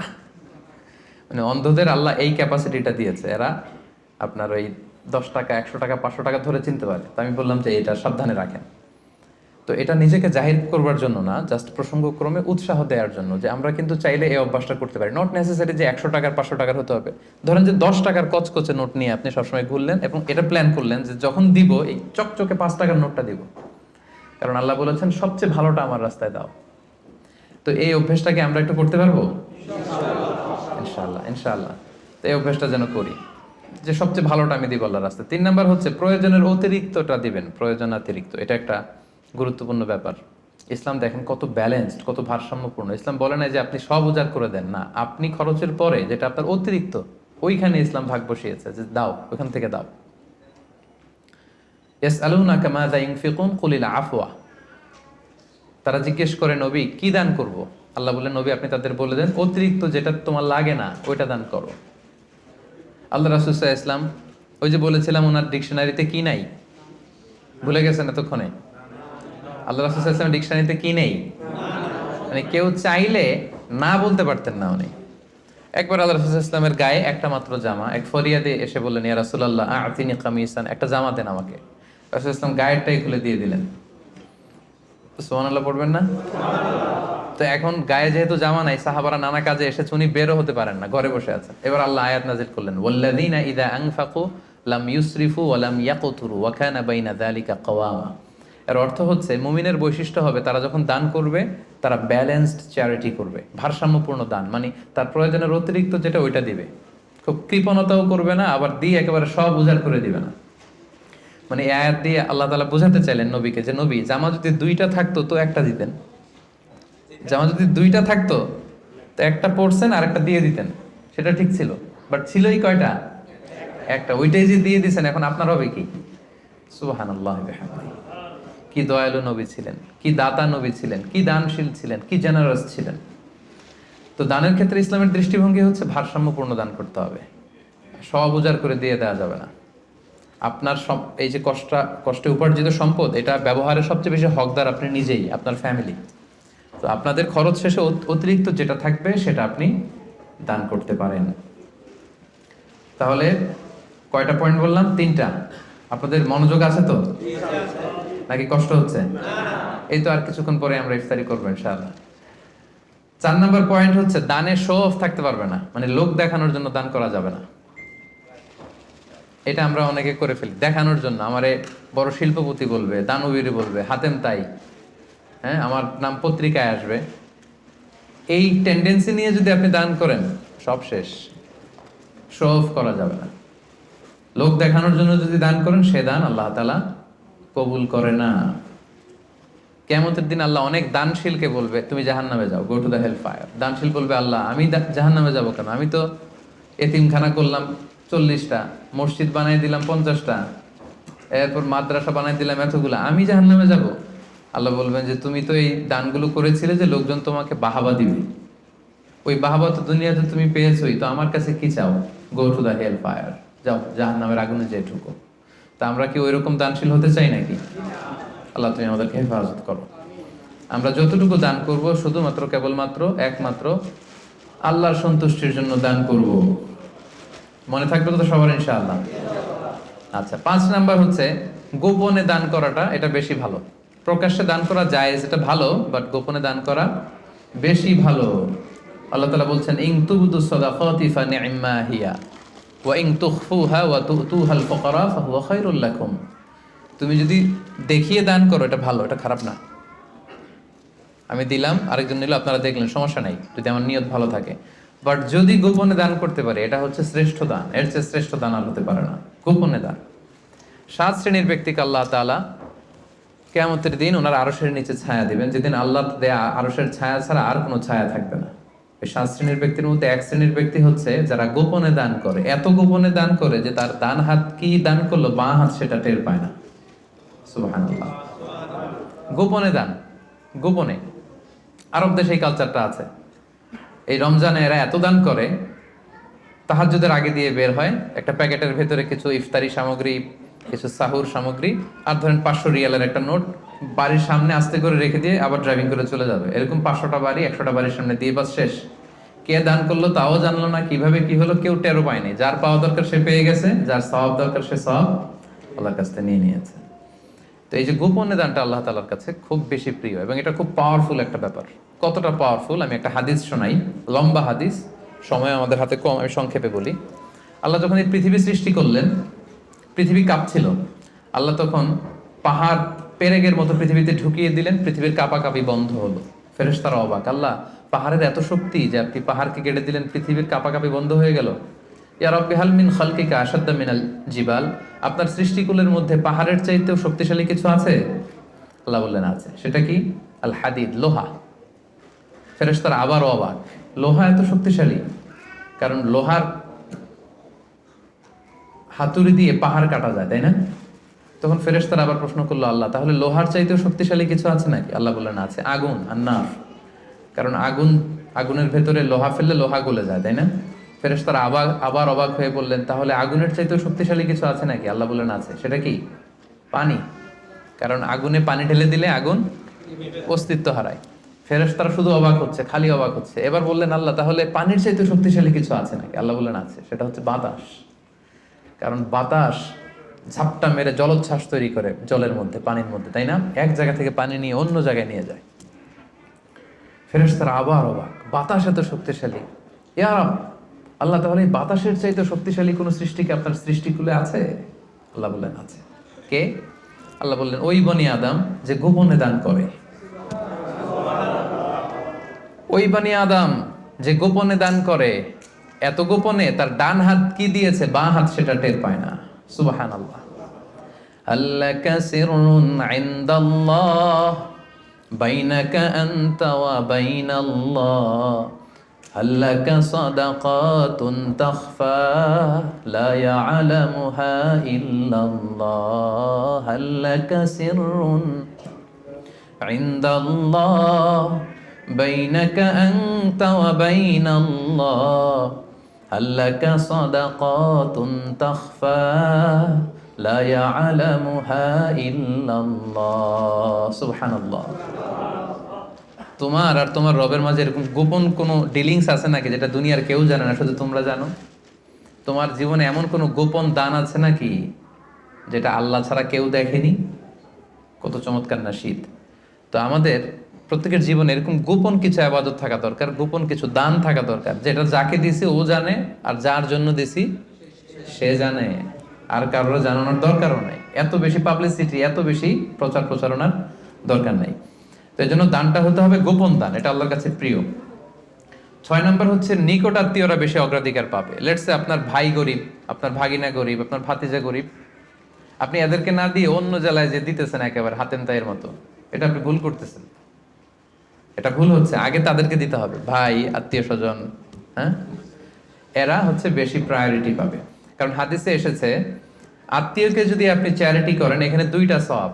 মানে অন্ধদের আল্লাহ এই ক্যাপাসিটিটা দিয়েছে, এরা আপনার ওই 10 টাকা 100 টাকা 500 টাকা ধরে চিনতে পারে। তো আমি বললাম যে এটা সাবধানে রাখেন। তো এটা নিজেকে জাহির করবার জন্য না, জাস্ট প্রসঙ্গক্রমে উৎসাহ দেওয়ার জন্য, যে আমরা কিন্তু চাইলে এই অভ্যাসটা করতে পারি। নট নেসেসারি যে 100 টাকার 500 টাকার হতে হবে। ধরেন যে 10 টাকার কচকচে নোট নিয়ে আপনি সবসময় ঘুরলেন এবং এটা প্ল্যান করলেন যে যখন দিব এই চকচকে 5 টাকার নোটটা দিব, কারণ আল্লাহ বলেছেন সবচেয়ে ভালোটা আমার রাস্তায় দাও। তো এই অভ্যেসটাকে আমরা একটু করতে পারবো ইনশাআল্লাহ, ইনশাআল্লাহ। তো এই অভ্যেসটা যেন করি যে সবচেয়ে ভালোটা আমি দিব আল্লাহর রাস্তায়। 3 নাম্বার হচ্ছে প্রয়োজনের অতিরিক্তটা দিবেন, প্রয়োজন অতিরিক্ত, এটা একটা গুরুত্বপূর্ণ ব্যাপার। ইসলাম দেখেন কত ব্যালেন্সড, কত ভারসাম্যপূর্ণ। ইসলাম বলে না যে আপনি সব উজাড় করে দেন, না, আপনি খরচের পরে যেটা আপনার অতিরিক্ত ওইখানে ইসলাম ভাগ বসিয়েছে যে দাও, ওইখান থেকে দাও। ইয়াসআলুনাকা মাযা ইউনফিকুন কুলিল আফওয়া, তারা জিজ্ঞেস করে নবী কি দান করব? আল্লাহ বলেন নবী আপনি তাদের বলে দেন অতিরিক্ত যেটা তোমার লাগে না ওইটা দান করো। আল্লাহ রাসূল সাল্লাল্লাহু আলাইহি ওয়াসাল্লাম, ওই যে বলেছিলাম ওনার ডিকশনারিতে কি নাই, ভুলে গেছেন এতক্ষণে? আল্লাহ রাসূল সাল্লাল্লাহু আলাইহি ওয়াসাল্লাম ডিকশনারিতে কি নেই? মানে কেউ চাইলে না বলতে পারতেন না উনি। একবার আল্লাহ রাসূল সাল্লাল্লাহু আলাইহি ওয়াসাল্লামের গায়ে একটা মাত্র জামা, এক ফরিয়াদি এসে বললেন ইয়া রাসূলুল্লাহ আ'তিনি কামিসান, একটা জামা দেন আমাকে। রাসূল সাল্লাল্লাহু আলাইহি ওয়াসাল্লাম গায়েরটাই খুলে দিয়ে দিলেন। সুবহানাল্লাহ পড়বেন না? তো এখন গায়ে যেহেতু জামা নাই, সাহাবারা নানা কাজে এসেছে, উনি বেরও হতে পারেন না, ঘরে বসে আছেন। এবার আল্লাহ আয়াত নাযিল করলেন ওয়াল্লাযীনা ইযা আনফাকু লাম ইউসরিফু ওয়া লাম ইয়াকতুরু ওয়া কানা বাইনা যালিকা কাওয়ামা। এর অর্থ হচ্ছে মুমিনের বৈশিষ্ট্য হবে তারা যখন দান করবে তারা ব্যালেন্সড চ্যারিটি করবে, ভারসাম্যপূর্ণ দান, মানে তার প্রয়োজনের অতিরিক্ত যেটা ওইটা দিবে। খুব খুব কৃপণতাও করবে না, আবার দিয়ে একেবারে সব উজাড় করে দিবে না। মানে এই আয়াত দিয়ে আল্লাহ তাআলা বোঝাতে চাইলেন নবীকে যে নবী, জামা যদি দুইটা থাকতো তো একটা দিতেন, জামা যদি দুইটা থাকতো তো একটা পরছেন আর একটা দিয়ে দিতেন, সেটা ঠিক ছিল। বাট ছিলই কয়টা? একটা। ওইটাই যে দিয়ে দিছেন, এখন আপনার হবে কি? সুবহানাল্লাহ বিহামদিহি। কি দয়ালু নবী ছিলেন, কি দাতা নবী ছিলেন, কি দানশীল ছিলেন, কি জেনারাস ছিলেন। তো দানের ক্ষেত্রে ইসলামের দৃষ্টিভঙ্গি হচ্ছে ভারসাম্যপূর্ণ দান করতে হবে, সব উজাড় করে দিয়ে দেওয়া যাবে না। আপনার এই যে কষ্টে উপার্জিত সম্পদ, এটা ব্যবহারের সবচেয়ে বেশি হকদার আপনি নিজেই, আপনার ফ্যামিলি। তো আপনাদের খরচ শেষে অতিরিক্ত যেটা থাকবে সেটা আপনি দান করতে পারেন। তাহলে কয়টা পয়েন্ট বললাম? 3টা। আপনাদের মনোযোগ আছে তো, নাকি কষ্ট হচ্ছে? এই তো আর কিছুক্ষণ পরে আমরা ইফতারি করবো ইনশাআল্লাহ। 4 নম্বর পয়েন্ট হচ্ছে দানে শো অফ থাকতে পারবে না, মানে লোক দেখানোর জন্য দান করা যাবে না। এটা আমরা অনেকে করে ফেলি দেখানোর জন্য। আমারে বড় শিল্পপতি বলবে, দানবীর বলবে, হাতেম তাই, হ্যাঁ আমার নাম পত্রিকায় আসবে। এই টেন্ডেন্সি নিয়ে যদি আপনি দান করেন, সব শেষ। শো অফ করা যাবে না। লোক দেখানোর জন্য যদি দান করেন, সে দান আল্লাহ তাআলা কবুল করে না। কিয়ামতের দিন আল্লাহ অনেক দানশীলকে বলবে তুমি জাহান্নামে যাও, go to the hell fire. দানশীল বলবে আল্লাহ আমি জাহান্নামে যাবো কেন? আমি তো এতিমখানা করলাম 40টা, মসজিদ বানাই দিলাম 50টা, এরপর মাদ্রাসা বানাই দিলাম এতগুলো, আমি জাহান্নামে যাব? আল্লাহ বলবেন যে তুমি তো এই দানগুলো করেছিলে যে লোকজন তোমাকে বাহাবা দিবে, ওই বাহাবা তো দুনিয়াতে তুমি পেয়েছোই, তো আমার কাছে কি চাও? Go to the hell fire, যাও জাহান্নামের আগুনে যেয়ে ঢুকো। তা আমরা কি ওইরকম দানশীল হতে চাই নাকি? আল্লাহ তুমি আমাদেরকে হেফাজত করো। আমরা যতটুকু দান করব শুধুমাত্র কেবলমাত্র একমাত্র আল্লাহর সন্তুষ্টির জন্য দান করব। মনে থাকবে তো সবার ইনশাআল্লাহ? আচ্ছা, 5 নাম্বার হচ্ছে গোপনে দান করাটা, এটা বেশি ভালো। প্রকাশ্যে দান করা জায়েজ, এটা ভালো, বাট গোপনে দান করা বেশি ভালো। আল্লাহ তাআলা বলছেন ইন তুবদু সাদাকাতি ফানি'মা হিয়া ওয়া ইন তুখফুহা ওয়া তুতুহাল ফুকারা ফাহুয়া খায়রুল লাকুম। তুমি যদি দেখিয়ে দান করো এটা ভালো, এটা খারাপ না। আমি দিলাম, আরেকজন নিল, আপনারা দেখলেন, সমস্যা নাই যদি আমার নিয়ত ভালো থাকে। বাট যদি গোপনে দান করতে পারে, এটা হচ্ছে শ্রেষ্ঠ দান। এর চেয়ে শ্রেষ্ঠ দান আর হতে পারে না, গোপনে দান। 7 শ্রেণীর ব্যক্তিকে আল্লাহ তাআলা কিয়ামতের দিন ওনার আরশের নিচে ছায়া দিবেন, যেদিন আল্লাহ দেয়া আরশের ছায়া ছাড়া আর কোনো ছায়া থাকবে না। এই 7 শ্রেণীর ব্যক্তির মধ্যে 1 শ্রেণীর ব্যক্তি হচ্ছে যারা গোপনে দান করে, এত গোপনে দান করে যে তার ডান হাত কি দান করলো, বাঁ হাত সেটা টের পায় না। সুবহানাল্লাহ। গোপনে দান, গোপনে। আরব দেশে এই কালচারটা আছে। এই রমজানে এরা এত দান করে, তাহাজ্জুদের আগে দিয়ে বের হয়, একটা প্যাকেটের ভেতরে কিছু ইফতারি সামগ্রী, কিছু সাহুর সামগ্রী, আর ধরেন 500 রিয়ালের একটা নোট বাড়ির সামনে আস্তে করে রেখে দিয়ে আবার ড্রাইভিং করে চলে যাবে। এরকম 500টা বাড়ি 100টা বাড়ির সামনে দিয়ে বাস শেষ। কে দান করলো তাও জানলো না, কিভাবে কি হলো কেউ টেরও পায়নি। যার পাওয়া দরকার সে পেয়ে গেছে, যার সওয়াব দরকার সে সওয়াব আল্লাহর কাছ থেকে নিয়ে নিয়েছে। তো এই যে গোপনে দানটা আল্লাহ তাআলার কাছে খুব বেশি প্রিয়, এবং এটা খুব পাওয়ারফুল একটা ব্যাপার। কতটা পাওয়ারফুল আমি একটা হাদিস শোনাই, লম্বা হাদিস, সময় আমাদের হাতে কম, আমি সংক্ষেপে বলি। আল্লাহ যখন এই পৃথিবী সৃষ্টি করলেন, পৃথিবী কাঁপছিল। আল্লাহ তখন পাহাড় পেরেকের মতো পৃথিবীতে ঢুকিয়ে দিলেন, পৃথিবীর কাঁপাকাঁপি বন্ধ হলো। ফেরেশতারা অবাক, আল্লাহ পাহাড়ের এত শক্তি যে আপনি পাহাড়কে কেটে দিলেন, পৃথিবীর কাঁপাকাঁপি বন্ধ হয়ে গেল। ইয়া রাব্বি হাল মিন খালকিকা আশাদ্দা মিনাল জিবাল, আপনার সৃষ্টিকুলের মধ্যে পাহাড়ের চাইতেও শক্তিশালী কিছু আছে? আল্লাহ বললেন আছে। সেটা কি? আল হাদিদ, লোহা। ফেরেশতারা আবার অবাক, লোহা এত শক্তিশালী? কারণ লোহার হাতুড়ি দিয়ে পাহাড় কাটা যায়, তাই না? তখন ফেরেশতারা আবার প্রশ্ন করলো, আল্লাহ তাহলে লোহার চাইতেও শক্তিশালী কিছু আছে নাকি? আল্লাহ বললেন আছে, আগুন, আন্নার। কারণ আগুনের ভেতরে লোহা ফেললে লোহা গলে যায়, তাই না? ফেরেশতারা আবার অবাক হয়ে বললেন, তাহলে আগুনের চাইতেও শক্তিশালী কিছু আছে নাকি? আল্লাহ বললেন আছে। সেটা কি? পানি। কারণ আগুনে পানি ঢেলে দিলে আগুন অস্তিত্ব হারায়। ফেরেশতারা শুধু অবাক হচ্ছে, খালি অবাক হচ্ছে। এবার বললেন, আল্লাহ তাহলে পানির চাইতেও শক্তিশালী কিছু আছে নাকি? আল্লাহ বললেন আছে। সেটা হচ্ছে বাতাস। কারণ বাতাস ঝাপটা মেরে জলোচ্ছ্বাস তৈরি করে জলের মধ্যে, পানির মধ্যে, তাই না? এক জায়গা থেকে পানি নিয়ে অন্য জায়গায় নিয়ে যায়। ফেরেশতারা আবার অবাক, বাতাস এত শক্তিশালী? ইয়া রাব, আল্লাহ তাহলে এই বাতাসের চাইতে শক্তিশালী কোনো সৃষ্টি কি আপনার সৃষ্টিকুলে আছে? আল্লাহ বললেন আছে। কে? আল্লাহ বললেন ওই বনি আদম যে গোপনে দান করে। ওই বনি আদম যে গোপনে দান করে, এত গোপনে তার ডান হাত কি দিয়েছে বাঁ হাত সেটা টের পায় না। সুবহানাল্লাহ। আল্লাকা সিররুন ইনদাল্লাহ বাইনাকা আনতা ওয়া বাইনাল্লাহ আল্লাকা সাদাকাতুন তাখফা লা ইয়ালামুহা ইল্লাল্লাহ আল্লাকা সিররুন ইনদাল্লাহ বাইনাকা আনতা ওয়া বাইনাল্লাহ আল্লাকা সাদাকাতুন তাখফা লা ইয়ালামুহা ইল্লাল্লাহ। সুবহানাল্লাহ। তোমার আর তোমার রবের মাঝে এরকম গোপন কোনো ডিলিংস আছে নাকি যেটা দুনিয়ার কেউ জানে না, শুধু তোমরা জানো? তোমার জীবনে এমন কোনো গোপন দান আছে নাকি যেটা আল্লাহ ছাড়া কেউ দেখেনি? কত চমৎকার না শীত! তো আমাদের প্রত্যেকের জীবনে এরকম গোপন কিছু ইবাদত থাকা দরকার, গোপন কিছু দান থাকা দরকার, যেটা যাকে দিছি ও জানে, আর যার জন্য দিছি সে জানে, আর কারোর জানানোর দরকারও নাই। এত বেশি পাবলিসিটি, এত বেশি প্রচার প্রচারণার দরকার নাই। তো এই জন্য দানটা হতে হবে গোপন দান, এটা আল্লাহর কাছে প্রিয়। 6 নম্বর হচ্ছে নিকট আত্মীয়রা বেশি অগ্রাধিকার পাবে। লেটস সে আপনার ভাই গরিব, আপনার ভাগিনা গরিব, আপনার ভাতিজা গরিব, আপনি এদেরকে না দিয়ে অন্য জেলায় যে দিতেছেন একেবারে হাতেম তাইয়ের মতো, এটা আপনি ভুল করতেছেন। এটা ভুল হচ্ছে, আগে তাদেরকে দিতে হবে। ভাই, আত্মীয় স্বজন, হ্যাঁ, এরা হচ্ছে বেশি প্রায়োরিটি পাবে। কারণ হাদিসে এসেছে আত্মীয়কে যদি আপনি চ্যারিটি করেন, এখানে দুইটা সওয়াব,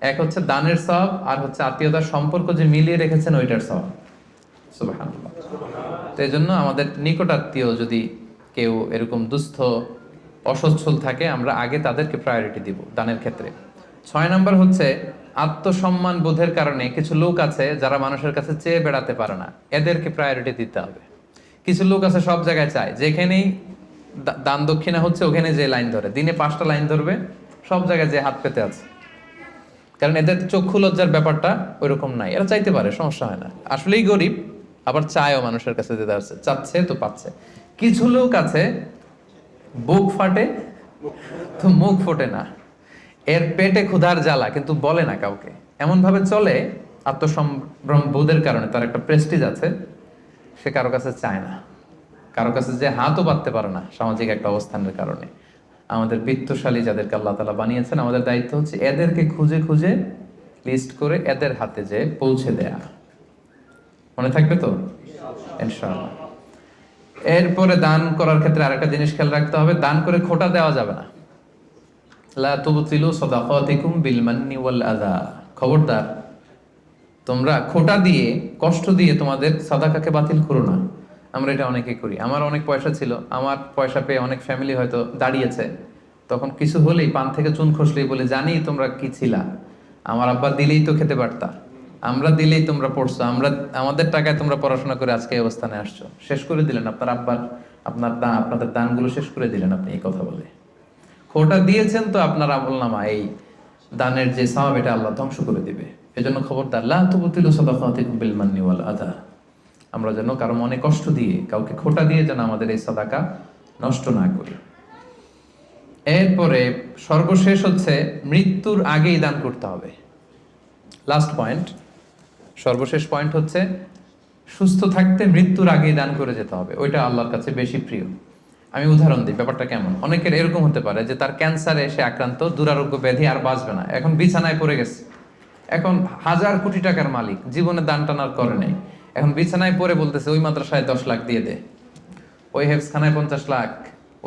এক হচ্ছে দানের সওয়াব, আর হচ্ছে আত্মীয়তার সম্পর্ক যে মিলিয়ে রেখেছেন ওইটার সওয়াব। সুবহানাল্লাহ। তো এই জন্য আমাদের নিকট আত্মীয় যদি কেউ এরকম দুস্থ অসচ্ছল থাকে, আমরা আগে তাদেরকে প্রায়োরিটি দিব দানের ক্ষেত্রে। 6 নম্বর হচ্ছে আত্মসম্মান বোধের কারণে কিছু লোক আছে যারা মানুষের কাছে চেয়ে বেড়াতে পারে না, এদেরকে প্রায়োরিটি দিতে হবে। কিছু লোক আছে সব জায়গায় চায়, যেখানেই দান দক্ষিণা হচ্ছে ওখানে যে লাইন ধরে, দিনে 5টা লাইন ধরবে, সব জায়গায় যে হাত পেতে আছে। কারণ এদের চক্ষু লজ্জার ব্যাপারটা ওইরকম নাই, এরা চাইতে পারে, সমস্যা হয় না, আসলেই গরিব, আবার চায়ও মানুষের কাছে দিতে আসছে, চাচ্ছে তো পাচ্ছে। কিছু লোক আছে বুক ফাটে তো মুখ ফোটে না, এর পেটে ক্ষুধার জ্বালা কিন্তু বলে না কাউকে, এমন ভাবে চলে আত্মসম্ভ্রম বোধের কারণে, তার একটা প্রেস্টিজ আছে, সে কারো কাছে চায় না, কারো কাছে যে হাতও পাততে পারে না সামাজিক একটা অবস্থানের কারণে। আমাদের বিত্তশালী যাদেরকে আল্লাহ তাআলা বানিয়েছেন, আমাদের দায়িত্ব হচ্ছে এদেরকে খুঁজে খুঁজে লিস্ট করে এদের হাতে যে পৌঁছে দেয়া। মনে থাকবে তো ইনশাআল্লাহ। এরপরে দান করার ক্ষেত্রে আরেকটা জিনিস খেয়াল রাখতে হবে, দান করে খোটা দেওয়া যাবে না। লা তুবতিলু সাদাকাতিকুম বিল মান্নি ওয়াল আযা। খবরদার, তোমরা খোটা দিয়ে, কষ্ট দিয়ে তোমাদের সাদাকাকে বাতিল করো না। আমরা এটা অনেকে করি। আমার অনেক পয়সা ছিল, আমার পয়সা পেয়ে অনেক ফ্যামিলি হয়তো দাঁড়িয়েছে, তখন কিছু হলেই পান থেকে চুন খসলেই বলে, জানি তোমরা কি ছিলা, আমার আব্বা দিলেই তো খেতে পারতা, আমরা দিলেই তোমরা পড়ছো, আমাদের টাকায় তোমরা পড়াশোনা করে আজকে এই অবস্থানে আসছো, শেষ করে দিলেন আপনার আব্বার, আপনাদের দানগুলো শেষ করে দিলেন আপনি এই কথা বলে। খোটা দিয়েছেন তো আপনার আমলনামা, এই দানের যে সওয়াব, এটা আল্লাহ ধ্বংস করে দিবে। এজন্য খবরদার, লা তুবতিলু সাদাকাতিকুম বিল মান্নি ওয়াল আযা। আমরা যেন কারো মনে কষ্ট দিয়ে, কাউকে খোটা দিয়ে যেন আমাদের এই সাদাকা নষ্ট না করি। এরপরে সর্বশেষ হচ্ছে মৃত্যুর আগেই দান করতে হবে। লাস্ট পয়েন্ট, সর্বশেষ পয়েন্ট হচ্ছে সুস্থ থাকতে মৃত্যুর আগেই দান করে যেতে হবে, ওইটা আল্লাহর কাছে বেশি প্রিয়। আমি উদাহরণ দিই, ব্যাপারটা কেমন। অনেকের এরকম হতে পারে যে তার ক্যান্সারে সে আক্রান্ত, দুরারোগ্য ব্যাধি, আর বাঁচবে না, এখন বিছানায় পড়ে গেছে, এখন 1000 কোটি টাকার মালিক, জীবনে দান টানার করে নেই, এখন বিছানায় পড়ে বলতেছে ওই মাদ্রাসায় 10 লাখ দিয়ে দে, ওই হেফজখানায় 50 লাখ,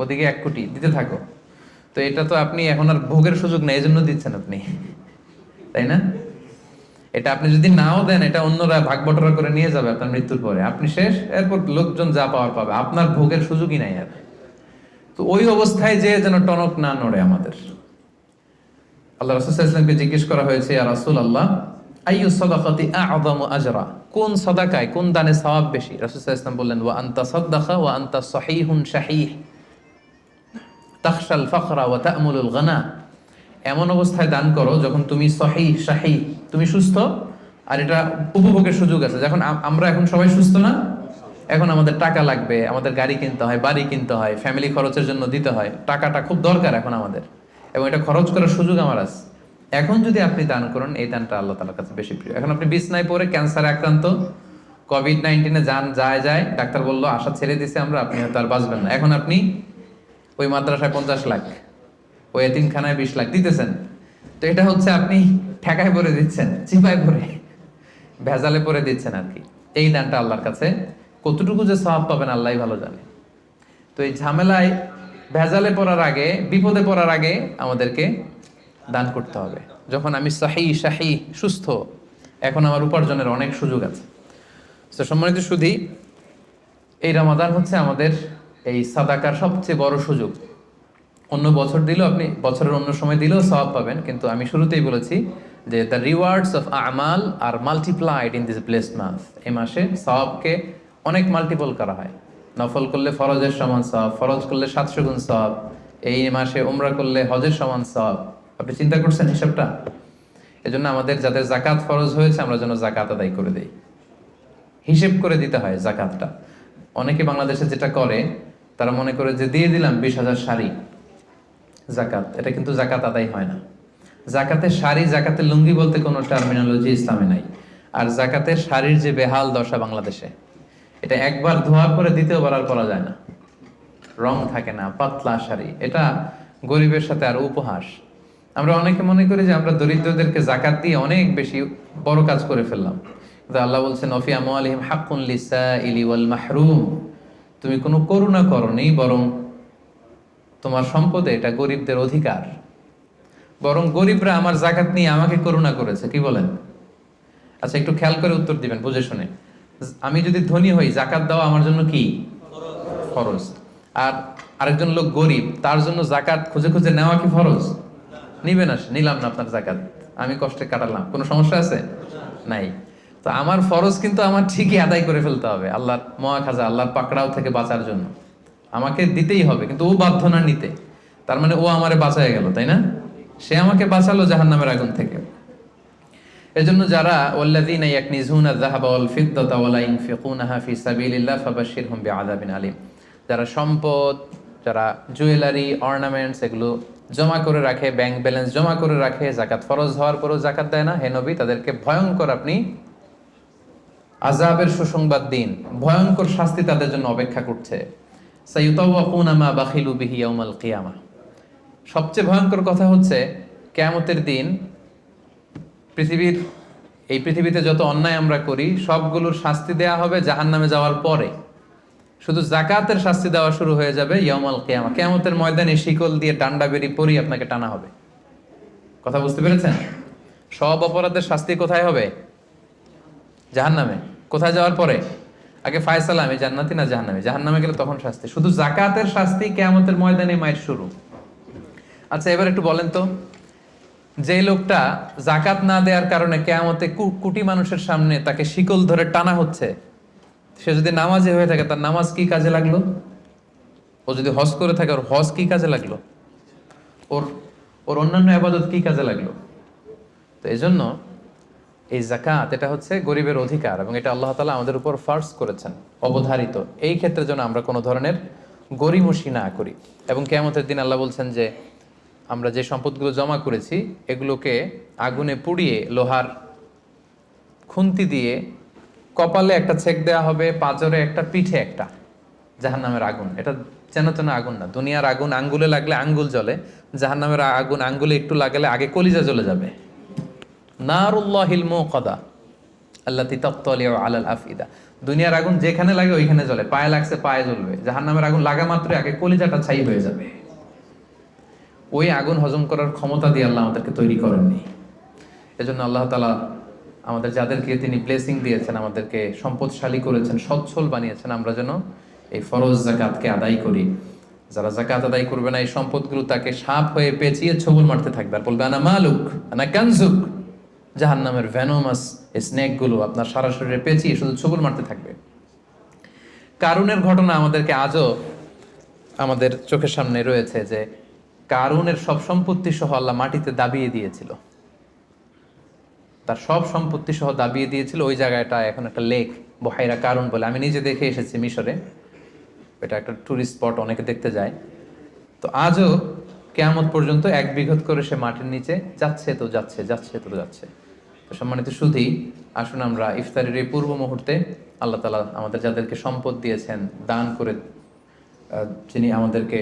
ওদিকে 1 কোটি দিতে থাকো। তো এটা তো আপনি এখন আর ভোগের সুযোগ নেই, এই জন্য দিচ্ছেন আপনি, তাই না? এটা আপনি যদি নাও দেন, এটা অন্যরা ভাগ বটরা করে নিয়ে যাবে আপনার মৃত্যুর পরে, আপনি শেষ, এরপর লোকজন যা পাওয়ার পাবে, আপনার ভোগের সুযোগই নাই আর। তো ওই অবস্থায় যে যেন টনক না নড়ে আমাদের। আল্লাহ রাসূল সাল্লাল্লাহু আলাইহি ওয়াসাল্লামকে জিজ্ঞেস করা হয়েছে, ইয়া রাসূলুল্লাহ আইয়ু সাদাকাতি আ'যামু আজরা, কোন সাদাকায়, কোন দানে সওয়াব বেশি? রাসূল সাল্লাল্লাহু আলাইহি ওয়াসাল্লাম বললেন, ওয়া আনতা সাদাকা ওয়া আনতা সহিহুন শাহীহ তাখশাল ফাকরা ওয়া তা'মুলুল গানা। এমন অবস্থায় দান করো যখন তুমি সহিহ শাহীহ, তুমি সুস্থ আর এটা উপভোগের সুযোগ আছে। যখন আমরা এখন সবাই সুস্থ না, এখন আমাদের টাকা লাগবে, আমাদের গাড়ি কিনতে হয়, বাড়ি কিনতে হয়, ফ্যামিলি খরচের জন্য দিতে হয়, টাকাটা খুব দরকার এখন আমাদের, এবং এটা খরচ করার সুযোগ আমার আছে। এখন যদি আপনি দান করেন, এই দানটা আল্লাহ তাআলার কাছে বেশি প্রিয়। এখন আপনি বিছনায় পড়ে ক্যান্সারে আক্রান্ত, কোভিড-19 যান যায় ডাক্তার বললো আশা ছেড়ে দিছে আমরা, আপনি হয়তো আর বাঁচবেন না। এখন আপনি ওই মাদ্রাসায় 50 লাখ, ওই এতিমখানায় 20 লাখ দিতেছেন। তো এটা হচ্ছে আপনি ঠেকায় পরে দিচ্ছেন, চিপায় পরে, ভেজালে পরে দিচ্ছেন আর কি। এই দানটা আল্লাহর কাছে কতটুকু যে সওয়াব পাবেন আল্লাহই ভালো জানে। তো এই ঝামেলায় ভেজালে পড়ার আগে, বিপদে পড়ার আগে আমাদেরকে দান করতে হবে। যখন আমি শাহী সুস্থ, এখন আমার উপার্জনের অনেক সুযোগ আছে। তো সম্মানিত সুধী, এই রমাদান হচ্ছে আমাদের এই সাদাকার সবচেয়ে বড় সুযোগ। অন্য বছর দিলেও আপনি বছরের অন্য সময় দিলেও সওয়াব পাবেন, কিন্তু আমি শুরুতেই বলেছি যে the rewards of amal are multiplied in this blessed month. এই মাসে সওয়াবকে অনেক মাল্টিপল করা হয়। নফল করলে ফরজের সমান সওয়াব, ফরজ করলে 700 গুণ সওয়াব, এই মাসে উমরা করলে হজের সমান সওয়াব। আপনি চিন্তা করছেন হিসাবটা? এজন্য আমাদের যাদের জাকাত ফরজ হয়েছে আমরা যেন জাকাত আদায় করে দেই। হিসেব করে দিতে হয় জাকাতটা। অনেকে বাংলাদেশে যেটা করে, তারা মনে করে যে দিয়ে দিলাম 20,000 শাড়ি জাকাত, এটা কিন্তু জাকাত আদায় হয় না। জাকাতের শাড়ি, জাকাতের লুঙ্গি বলতে কোনো টার্মিনোলজি ইসলামে নাই। আর জাকাতের শাড়ির যে বেহাল দশা বাংলাদেশে, এটা একবার ধোয়ার পরে দ্বিতীয়বার আর পরা যায় না, রং থাকে না, পাতলা শাড়ি। এটা গরিবের সাথে আর উপহাস। আমরা অনেকে মনে করি যে আমরা দরিদ্রদেরকে জাকাত দিয়ে অনেক বেশি বড় কাজ করে ফেললাম, কিন্তু আল্লাহ বলছেন ওয়া আমওয়ালিহিম হাক্কুন লিসাইলি ওয়াল মাহরুম। তুমি কোনো করুণা করনি, বরং তোমার সম্পদে এটা গরিবদের অধিকার। বরং গরিবরা আমার জাকাত নিয়ে আমাকে করুণা করেছে। কি বলেন? আচ্ছা, একটু খেয়াল করে উত্তর দিবেন বুঝে শুনে। আমি যদি ধনী হই, জাকাত দেওয়া আমার জন্য কি ফরজ? আর আরেকজন লোক গরিব, তার জন্য জাকাত খুঁজে খুঁজে নেওয়া কি ফরজ? নিবে না, নিলাম না আপনার জাকাত, আমি কষ্টে কাটালাম, কোনো সমস্যা আছে? নাই। তো আমার ফরজ কিন্তু আমার ঠিকই আদায় করে ফেলতে হবে, আল্লাহর মহাখাজা, আল্লাহর পাকড়াও থেকে বাঁচার জন্য আমাকে দিতেই হবে। কিন্তু ও বাধ্য না নিতে, তার মানে ও আমারে বাঁচায় গেল, তাই না? সে আমাকে বাঁচালো জাহান্নামের আগুন থেকে। এজন্য যারা ওয়াল্লাযীনা ইয়াকনিজুনা আয-যাহাবা ওয়াল ফিদ্দাতা ওয়া লা ইউনফিকুনাহা ফি সাবিলিল্লাহ ফাবাশশিরহুম বিআযাবিন আলীম। যারা সম্পদ, যারা জুয়েলারি, অর্নামেন্টস এগুলো জমা করে রাখে, ব্যাংক ব্যালেন্স জমা করে রাখে, জাকাত ফরজ হওয়ার পরেও জাকাত দেয় না, হে নবী তাদেরকে ভয়ঙ্কর আপনি আযাবের সুসংবাদ দিন, ভয়ঙ্কর শাস্তি তাদের জন্য অপেক্ষা করছে। সাইয়ুতাওয়াকুনা মা বাখিলু বিহি ইয়াউমাল কিয়ামাহ। সবচেয়ে ভয়ঙ্কর কথা হচ্ছে কিয়ামতের দিন পৃথিবীতে যত অন্যায় আমরা করি সবগুলোর শাস্তি দেয়া হবে জাহান্নামে যাওয়ার পরে। শুধু জাকাতের শাস্তি দেওয়া শুরু হয়ে যাবে ইয়াউমাল কিয়ামা। কিয়ামতের ময়দানে শিকল দিয়ে ডান্ডা বেরি পরি আপনাকে টানা হবে। কথা বুঝতে পেরেছেন? সব অপরাধের শাস্তি কোথায় হবে? জাহান্নামে। কোথায় যাওয়ার পরে? আগে ফায়সালা, আমি জান্নাতি না জাহান্নামে। জাহান্নামে গেলে তখন শাস্তি। শুধু জাকাতের শাস্তি কিয়ামতের ময়দানে মায়ের শুরু। আচ্ছা, এবার একটু বলেন তো, যে লোকটা জাকাত না দেওয়ার কারণে কিয়ামতে কোটি মানুষের সামনে তাকে শিকল ধরে টানা হচ্ছে, সে যদি নামাজি হয়ে থাকে তার নামাজ কি কাজে লাগলো? ও যদি হজ করে থাকে ওর হজ কি কাজে লাগলো? ওর অন্যান্য ইবাদত কি কাজে লাগলো? তো এই জন্য এই জাকাত এটা হচ্ছে গরিবের অধিকার, এবং এটা আল্লাহ তাআলা আমাদের উপর ফার্জ করেছেন, অবধারিত। এই ক্ষেত্রে যেন আমরা কোনো ধরনের গরিমসি না করি। এবং কিয়ামতের দিন আল্লাহ বলছেন যে আমরা যে সম্পদগুলো জমা করেছি এগুলোকে আগুনে পুড়িয়ে, লোহার খুন্তি দিয়ে কপালে একটা ছেক দেওয়া হবে, পাঁজরে একটা, পিঠে একটা। জাহান্নামের আগুন এটা চেনা আগুন না। দুনিয়ার আগুন আঙ্গুলে লাগলে আঙ্গুল জ্বলে, জাহান্নামের আগুন আঙ্গুলে একটু লাগলে আগে কলিজা জ্বলে যাবে। নারুল্লাহিল মুকাদা আল্লাতী তাত্তালিউ আলাল আফইদা। দুনিয়ার আগুন যেখানে লাগে ওইখানে জ্বলে, পায়ে লাগছে পায়ে জ্বলবে। জাহান্নামের আগুন লাগা মাত্রই আগে কলিজাটা ছাই হয়ে যাবে। ওই আগুন হজম করার ক্ষমতা দিয়ে আল্লাহ আমাদেরকে তৈরি করেননি। এজন্য আল্লাহ তাআলা আমাদের যাদেরকে তিনি ব্লেসিং দিয়েছেন, আমাদেরকে সম্পদশালী করেছেন, সচ্ছল বানিয়েছেন, আমরা যেন এই ফরজ জাকাতকে আদায় করি। যারা জাকাত আদায় করবে না, এই সম্পদগুলো তাকে সাপ হয়ে পেঁচিয়ে ছবল মারতে থাকবে আর বলবে আনা মালুক আনা কানজুক। জাহান্নামের ভেনোমাস এই স্নেকগুলো আপনার সারা শরীরে পেঁচিয়ে শুধু ছবল মারতে থাকবে। কারুনের ঘটনা আমাদেরকে আজও আমাদের চোখের সামনে রয়েছে, যে কারুনের সব সম্পত্তি সহ আল্লাহ মাটিতে দাবিয়ে দিয়েছিল। তার সব সম্পত্তি সহ দাবিয়ে দিয়েছিল। ওই জায়গাটা এখন একটা লেক, বহাইরা কারুন বলে। আমি নিজে দেখে এসেছি মিশরে, এটা একটা টুরিস্ট স্পট, অনেকে দেখতে যায়। তো আজও কিয়ামত পর্যন্ত 1 বিঘত করে সে মাটির নিচে যাচ্ছে তো যাচ্ছে, যাচ্ছে তো যাচ্ছে। তো সম্মানিত সুধী, আসুন আমরা ইফতারের এই পূর্ব মুহূর্তে আল্লাহ তাআলা আমাদের যাদেরকে সম্পদ দিয়েছেন, দান করে যিনি আমাদেরকে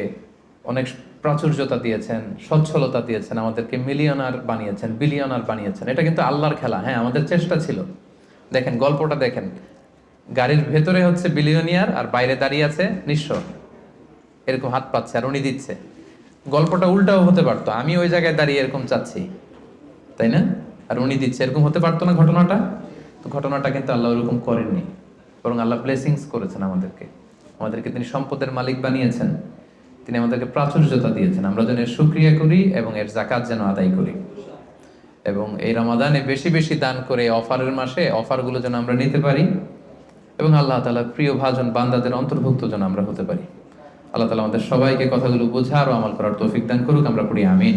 অনেক প্রাচুর্যতা দিয়েছেন, সচ্ছলতা দিয়েছেন, আমাদেরকে মিলিয়নার বানিয়েছেন, বিলিয়নার বানিয়েছেন, এটা কিন্তু আল্লাহর খেলা। হ্যাঁ, আমাদের চেষ্টা ছিল। দেখেন গল্পটা দেখেন, গাড়ির ভেতরে হচ্ছে বিলিয়নিয়ার আর বাইরে দাঁড়িয়ে আছে নিঃস্ব, এরকম হাত পাচ্ছে আর উনি দিচ্ছে। গল্পটা উল্টাও হতে পারতো, আমি ওই জায়গায় দাঁড়িয়ে এরকম চাচ্ছি, তাই না? আর উনি দিচ্ছে, এরকম হতে পারতো না ঘটনাটা? তো ঘটনাটা কিন্তু আল্লাহ ওরকম করেননি, বরং আল্লাহ ব্লেসিংস করেছেন আমাদেরকে। আমাদেরকে তিনি সম্পদের মালিক বানিয়েছেন, তিনি আমাদেরকে প্রাচুর্যতা দিয়েছেন। আমরা যেন এর শুকরিয়া করি এবং এর জাকাত যেন আদায় করি, এবং এই রমাদানে বেশি বেশি দান করে অফারের মাসে অফারগুলো যেন আমরা নিতে পারি, এবং আল্লাহ তাআলার প্রিয় ভাজন বান্দাদের অন্তর্ভুক্ত যেন আমরা হতে পারি। আল্লাহ তাআলা আমাদের সবাইকে কথাগুলো বোঝার ও আমল করার তৌফিক দান করুক। আমরা পড়ি আমিন।